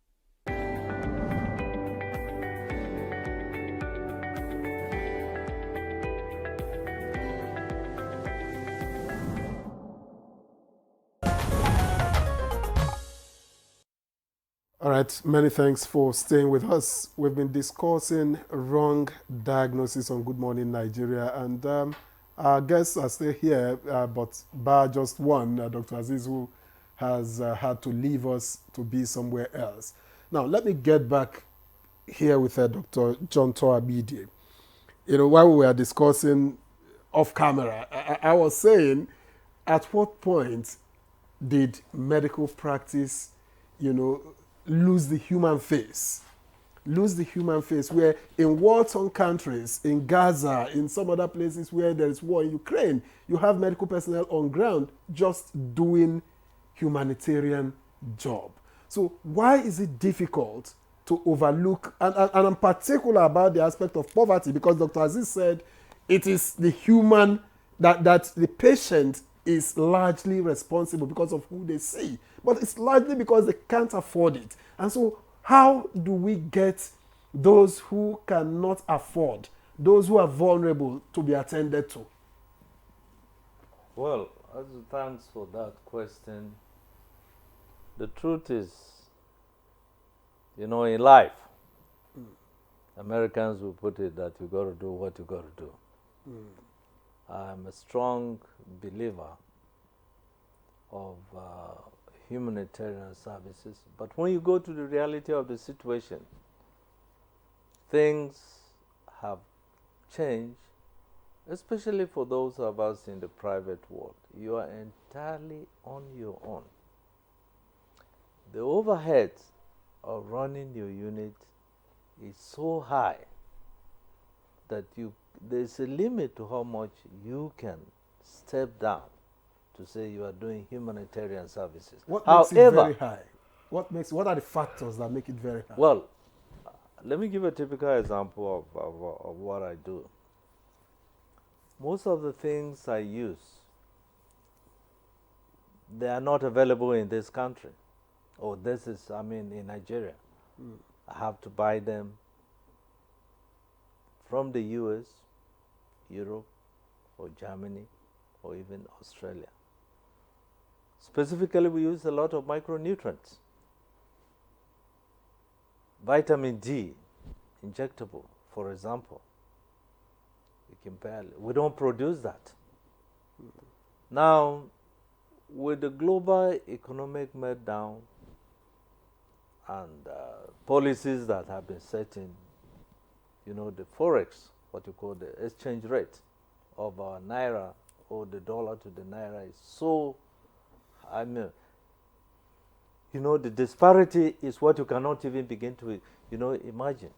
All right, many thanks for staying with us. We've been discussing wrong diagnosis on Good Morning Nigeria, and our guests are still here, but bar just one, Dr. Aziz, who has had to leave us to be somewhere else. Now, let me get back here with Dr. John Toabidi. While we were discussing off camera, I was saying, at what point did medical practice, lose the human face? Lose the human face, where in war-torn countries, in Gaza, in some other places where there is war in Ukraine, you have medical personnel on ground just doing humanitarian job. So why is it difficult to overlook, and I'm particular about the aspect of poverty, because Dr. Aziz said it is the human, that the patient is largely responsible because of who they see, but it's largely because they can't afford it. And so how do we get those who cannot afford, those who are vulnerable, to be attended to? Well, thanks for that question. The truth is, in life, Americans will put it that you got to do what you got to do. I'm a strong believer of humanitarian services, but when you go to the reality of the situation, things have changed, especially for those of us in the private world. You are entirely on your own. The overhead of running your unit is so high that there's a limit to how much you can step down to say you are doing humanitarian services. What makes it very high? What are the factors that make it very high? Well, let me give a typical example of what I do. Most of the things I use, they are not available in this country. In Nigeria. I have to buy them from the US, Europe, or Germany, or even Australia. Specifically, we use a lot of micronutrients. Vitamin D, injectable, for example. We don't produce that. Now, with the global economic meltdown and policies that have been set in, the forex, what you call the exchange rate of our naira or the dollar to the naira is so, the disparity is what you cannot even begin to, imagine.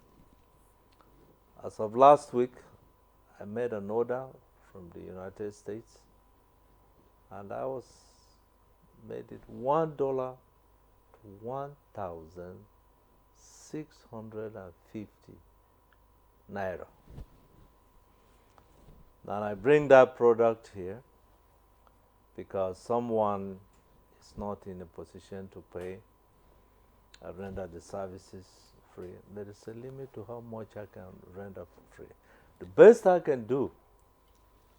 As of last week, I made an order from the United States, and I made it $1 to 1,650 naira. Now I bring that product here because someone that's not in a position to pay, I render the services free. There is a limit to how much I can render for free. The best I can do,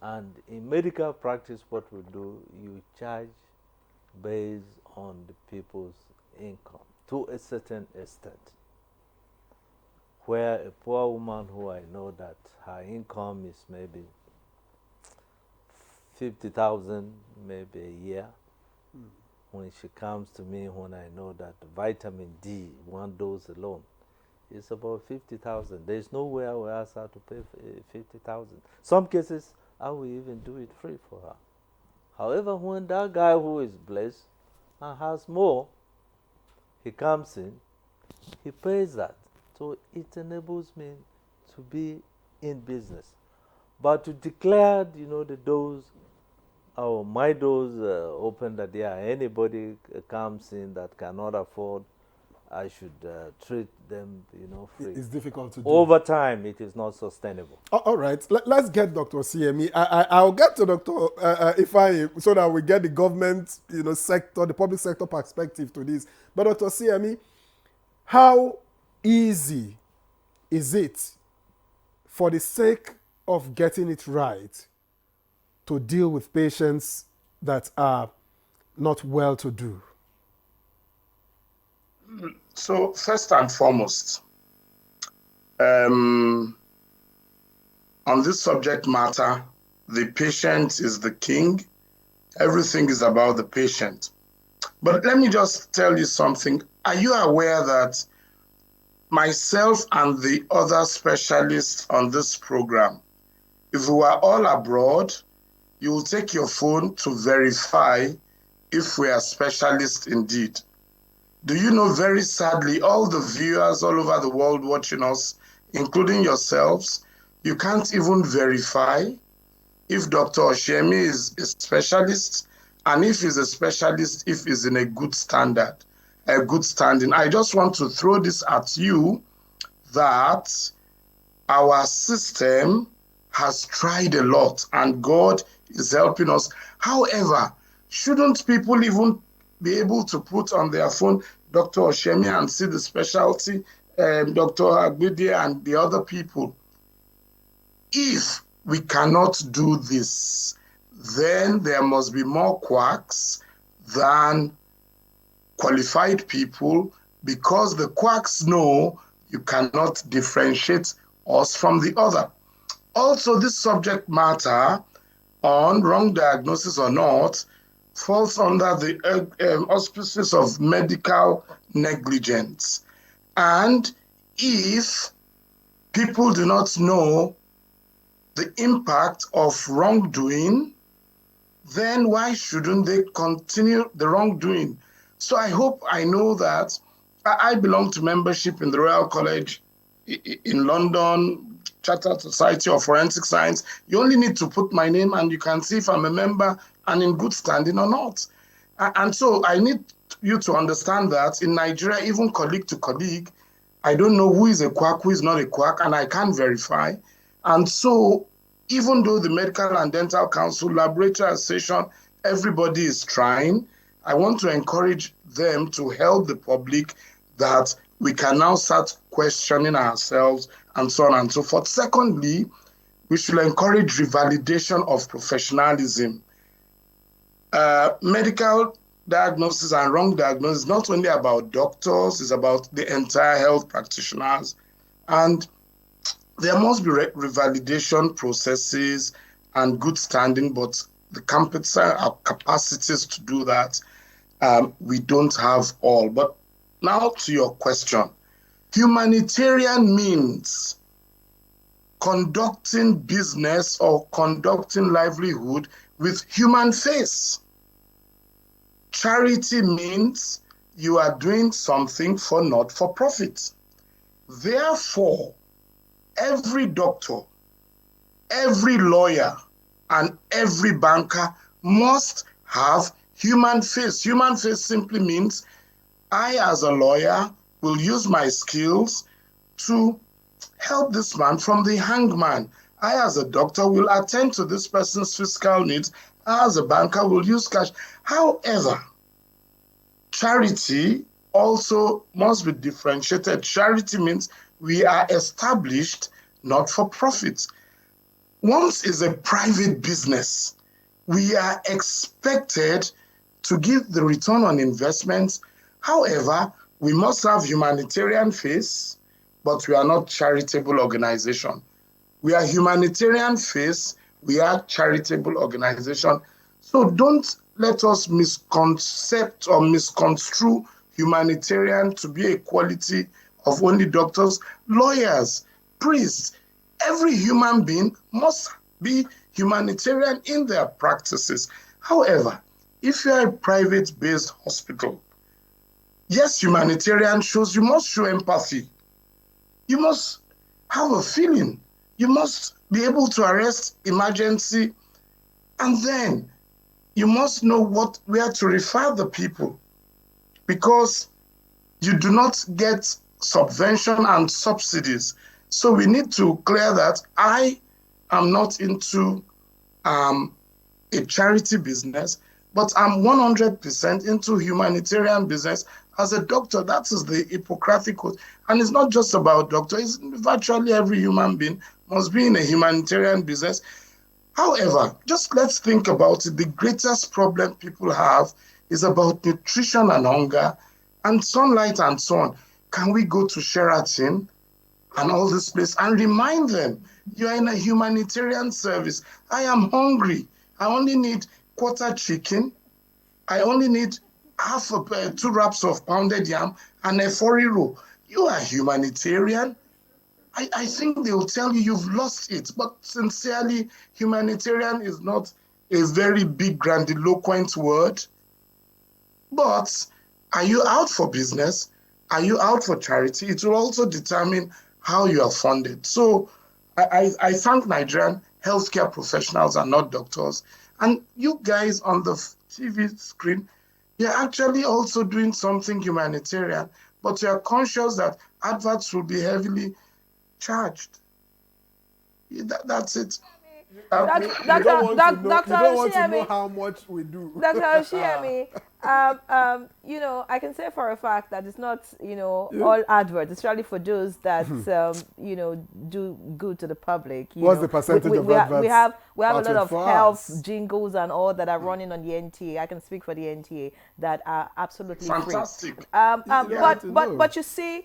and in medical practice what we do, you charge based on the people's income to a certain extent. Where a poor woman who I know that her income is maybe 50,000 maybe a year, when she comes to me, when I know that vitamin D, one dose alone, is about 50,000. There's no way I will ask her to pay 50,000. Some cases, I will even do it free for her. However, when that guy who is blessed and has more, he comes in, he pays that. So it enables me to be in business. But to declare, the doors, my doors open, that anybody comes in that cannot afford, I should treat them, free. It's difficult to do. Over time, it is not sustainable. All right, let's get Dr. CME. I'll get to Dr. Ifeanyi so that we get the government, sector, the public sector perspective to this. But Dr. CME, how easy is it, for the sake of getting it right, to deal with patients that are not well to do? So first and foremost, on this subject matter, the patient is the king. Everything is about the patient. But let me just tell you something. Are you aware that myself and the other specialists on this program, if we were all abroad, you will take your phone to verify if we are specialists indeed. Do you know, very sadly, all the viewers all over the world watching us, including yourselves, you can't even verify if Dr. Oshemi is a specialist, and if he's a specialist, if he's in a good standard, a good standing. I just want to throw this at you, that our system has tried a lot and God is helping us. However, shouldn't people even be able to put on their phone Dr. Oshemi and see the specialty, Dr. Agbide and the other people? If we cannot do this, then there must be more quacks than qualified people, because the quacks know you cannot differentiate us from the other. Also, this subject matter on wrong diagnosis or not falls under the auspices of medical negligence. And if people do not know the impact of wrongdoing, then why shouldn't they continue the wrongdoing? So I know that I belong to membership in the Royal College in London, Chartered Society of Forensic Science. You only need to put my name and you can see if I'm a member and in good standing or not. And so I need you to understand that in Nigeria, even colleague to colleague, I don't know who is a quack, who is not a quack, and I can't verify. And so even though the Medical and Dental Council, Laboratory Association, everybody is trying, I want to encourage them to help the public that we can now start questioning ourselves and so on and so forth. Secondly, we should encourage revalidation of professionalism. Medical diagnosis and wrong diagnosis is not only about doctors, it's about the entire health practitioners. And there must be revalidation processes and good standing, but the capacities to do that, we don't have all. But now to your question. Humanitarian means conducting business or conducting livelihood with human face. Charity means you are doing something for not for profit. Therefore, every doctor, every lawyer, and every banker must have human face. Human face simply means I, as a lawyer, will use my skills to help this man from the hangman. I, as a doctor, will attend to this person's fiscal needs. I, as a banker, will use cash. However, charity also must be differentiated. Charity means we are established not for profit. Once is a private business, we are expected to give the return on investments. However, we must have humanitarian face, but we are not charitable organization. We are humanitarian face, we are charitable organization. So don't let us misconcept or misconstrue humanitarian to be a quality of only doctors, lawyers, priests. Every human being must be humanitarian in their practices. However, if you are a private-based hospital, yes, humanitarian shows you must show empathy. You must have a feeling. You must be able to arrest emergency, and then you must know where to refer the people, because you do not get subvention and subsidies. So we need to clear that. I am not into a charity business, but I'm 100% into humanitarian business. As a doctor, that is the Hippocratic Oath. And it's not just about doctors, virtually every human being must be in a humanitarian business. However, just let's think about it. The greatest problem people have is about nutrition and hunger and sunlight and so on. Can we go to Sheraton and all this place and remind them, you are in a humanitarian service. I am hungry. I only need quarter chicken. I only need 2 wraps of pounded yam and a 4 roll. You are humanitarian. I think they will tell you you've lost it. But sincerely, humanitarian is not a very big grandiloquent word. But are you out for business? Are you out for charity? It will also determine how you are funded. So I thank Nigerian healthcare professionals and not doctors. And you guys on the TV screen, you're actually also doing something humanitarian, but you're conscious that adverts will be heavily charged. That's it. Dr. You don't want to know Oshiemi, how much we do. Dr. Oshiemi, I can say for a fact that it's not, all adverts. It's really for those that, do good to the public. What's the percentage of adverts? We have a lot of health jingles and all that are running on the NTA. I can speak for the NTA that are absolutely fantastic. Free. But you see,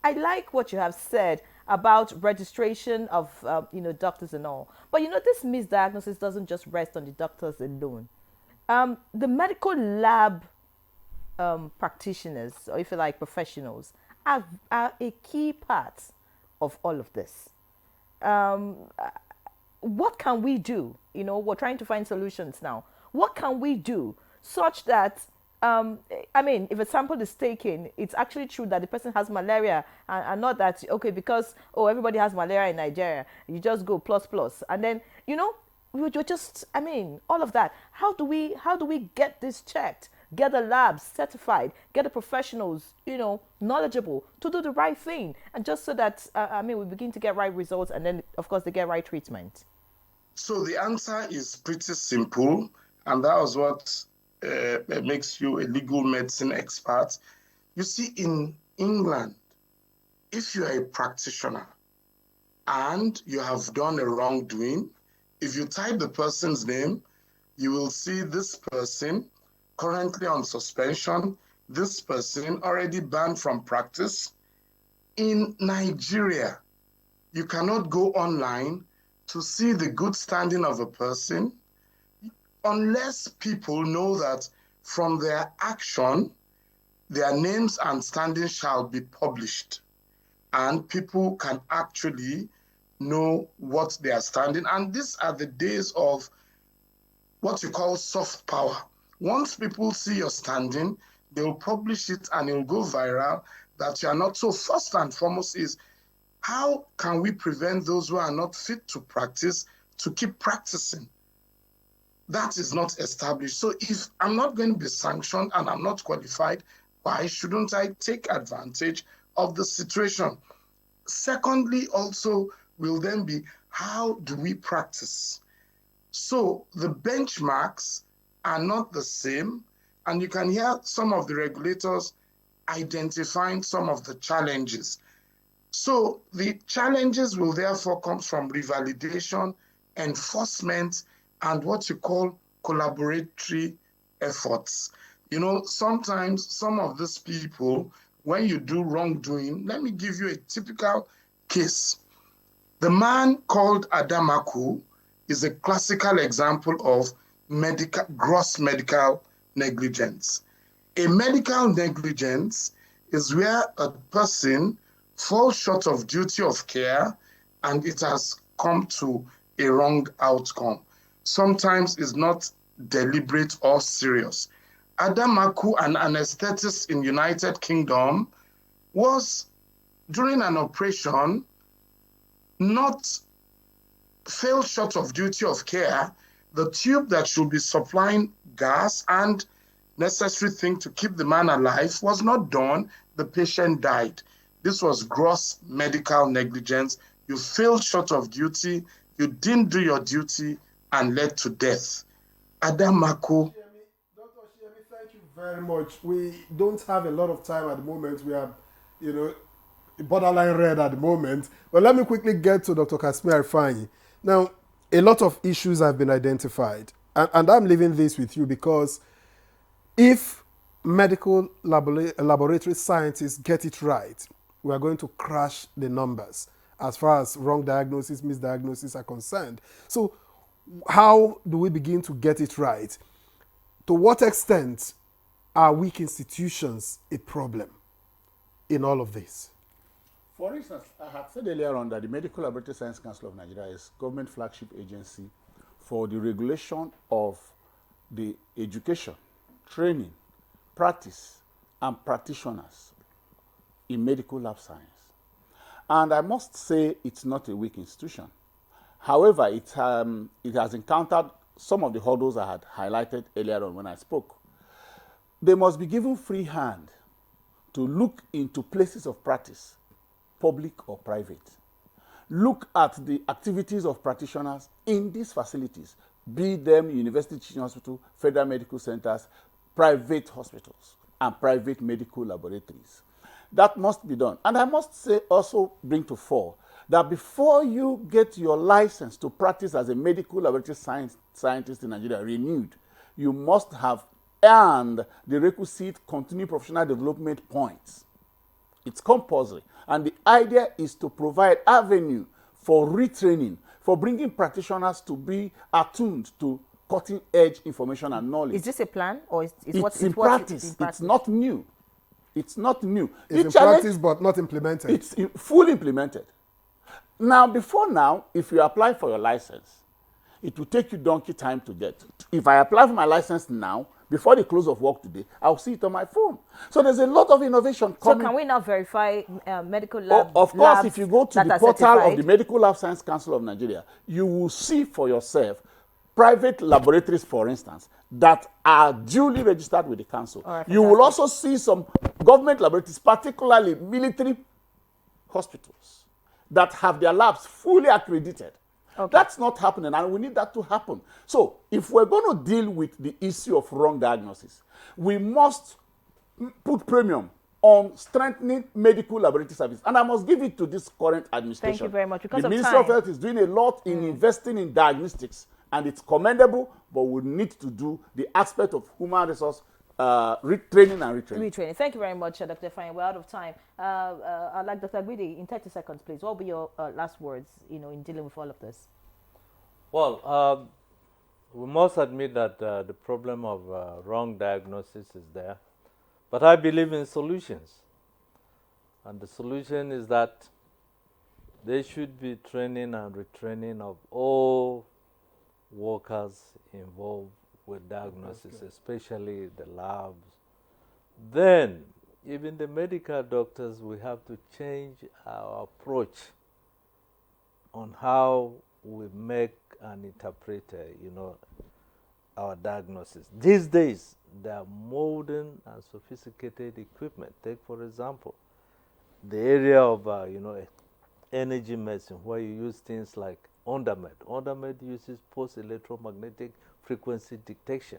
I like what you have said about registration of doctors and all. But this misdiagnosis doesn't just rest on the doctors alone. The medical lab practitioners, or if you like, professionals, are a key part of all of this. What can we do? We're trying to find solutions now. What can we do such that if a sample is taken, it's actually true that the person has malaria and not that, because, everybody has malaria in Nigeria, you just go plus. And then, you're just, all of that. How do we get this checked? Get the labs certified, get the professionals, knowledgeable to do the right thing. And just so that, we begin to get right results and then, of course, they get right treatment. So the answer is pretty simple. And that was what makes you a legal medicine expert. You see, in England, if you are a practitioner and you have done a wrongdoing, if you type the person's name, you will see this person currently on suspension, this person already banned from practice. In Nigeria, you cannot go online to see the good standing of a person unless people know that from their action, their names and standing shall be published. And people can actually know what they are standing. And these are the days of what you call soft power. Once people see your standing, they will publish it and it will go viral that you are not. So first and foremost is, how can we prevent those who are not fit to practice to keep practicing? That is not established. So if I'm not going to be sanctioned and I'm not qualified, why shouldn't I take advantage of the situation? Secondly, also will then be, how do we practice? So the benchmarks are not the same. And you can hear some of the regulators identifying some of the challenges. So the challenges will therefore come from revalidation, enforcement, and what you call collaboratory efforts. You know, sometimes some of these people, when you do wrongdoing, let me give you a typical case. The man called Adamaku is a classical example of gross medical negligence. A medical negligence is where a person falls short of duty of care and it has come to a wrong outcome. Sometimes it's not deliberate or serious. Adamaku, an anesthetist in United Kingdom, was during an operation fell short of duty of care. The tube that should be supplying gas and necessary thing to keep the man alive was not done. The patient died. This was gross medical negligence. You fell short of duty, you didn't do your duty, and led to death. Adamaku. Dr. Shiemi, thank you very much. We don't have a lot of time at the moment. We are, borderline red at the moment. But let me quickly get to Dr. Kasmir Rifayi. Now, a lot of issues have been identified. And I'm leaving this with you because if medical laboratory scientists get it right, we are going to crash the numbers as far as wrong diagnosis, misdiagnosis are concerned. So how do we begin to get it right? To what extent are weak institutions a problem in all of this? For instance, I had said earlier on that the Medical Laboratory Science Council of Nigeria is government flagship agency for the regulation of the education, training, practice, and practitioners in medical lab science. And I must say it's not a weak institution. However, it has encountered some of the hurdles I had highlighted earlier on when I spoke. They must be given free hand to look into places of practice, public or private. Look at the activities of practitioners in these facilities, be them university teaching hospital, federal medical centers, private hospitals, and private medical laboratories. That must be done. And I must say, also bring to fore that before you get your license to practice as a medical laboratory scientist in Nigeria renewed, you must have earned the requisite continuing professional development points. It's compulsory. And the idea is to provide avenue for retraining, for bringing practitioners to be attuned to cutting-edge information and knowledge. Is this a plan, or It's in practice. It's not new. It's not new. It's in practice but not implemented. It's fully implemented. Now, before now, if you apply for your license, it will take you donkey time to get. If I apply for my license now, before the close of work today, I'll see it on my phone. So there's a lot of innovation coming. So can we now verify medical lab? Of course, if you go to the portal of the Medical Lab Science Council of Nigeria, you will see for yourself private laboratories, for instance, that are duly registered with the council. Right, you will also see some government laboratories, particularly military hospitals, that have their labs fully accredited. Okay. That's not happening, and we need that to happen. So if we're going to deal with the issue of wrong diagnosis, we must put premium on strengthening medical laboratory service. And I must give it to this current administration. Thank you very much. Because the Ministry of Health is doing a lot in investing in diagnostics, and it's commendable, but we need to do the aspect of human resource retraining and retraining. Thank you very much, Dr. Fine. We're out of time. I'd like Dr. Gwidi, in 30 seconds, please. What will be your last words, in dealing with all of this? Well, we must admit that the problem of wrong diagnosis is there, but I believe in solutions. And the solution is that there should be training and retraining of all workers involved with diagnosis, especially the labs. Then, even the medical doctors, we have to change our approach on how we make and interpret, our diagnosis. These days, there are modern and sophisticated equipment. Take, for example, the area of, energy medicine, where you use things like OnDamed. OnDamed uses post-electromagnetic frequency detection.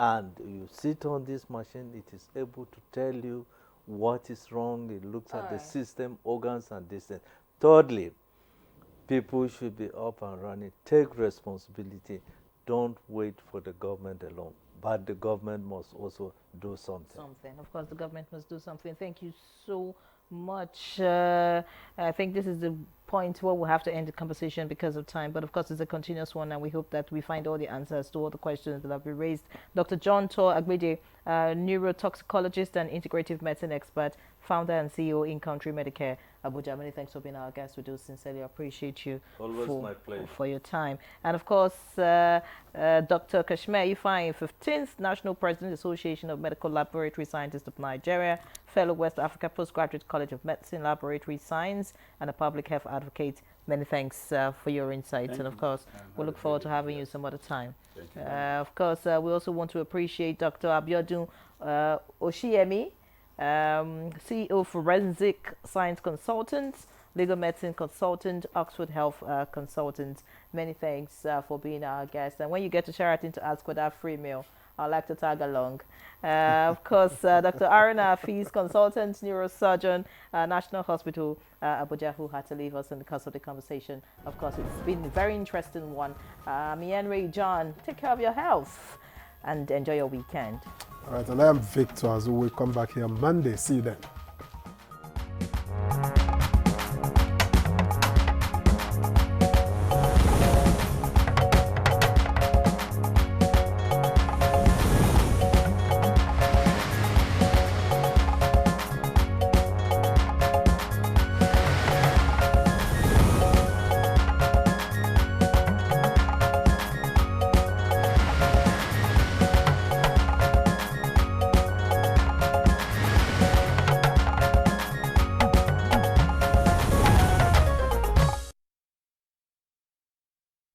And you sit on this machine, it is able to tell you what is wrong. It looks at the system, organs, and this thing. Thirdly, people should be up and running. Take responsibility. Don't wait for the government alone. But the government must also do something. Of course, the government must do something. Thank you so much. I think this is the point where we'll have to end the conversation because of time. But of course, it's a continuous one, and we hope that we find all the answers to all the questions that have been raised. Dr. John Tor Agbede, neurotoxicologist and integrative medicine expert, founder and CEO in Country Medicare Abuja. Many thanks for being our guest. We do sincerely appreciate you. Always my pleasure. For your time. And of course, Dr. Kashmir Ifeanyi, 15th National President, Association of Medical Laboratory Scientists of Nigeria, fellow West Africa Postgraduate College of Medicine Laboratory Science, and a public health advocate. Many thanks for your insights. And of course, we'll look forward to having you some other time. Of course, we also want to appreciate Dr. Abiodun Oshiemi, CEO Forensic Science Consultants, Legal Medicine Consultant, Oxford Health Consultant. Many thanks for being our guest. And when you get to Sheraton to ask for that free meal, I'd like to tag along. Of course, Dr. Aruna Afiz, Consultant, Neurosurgeon, National Hospital, Abuja, who had to leave us in the course of the conversation. Of course, it's been a very interesting one. Mianre John, take care of your health and enjoy your weekend. All right, and I am Victor, as we will come back here Monday. See you then.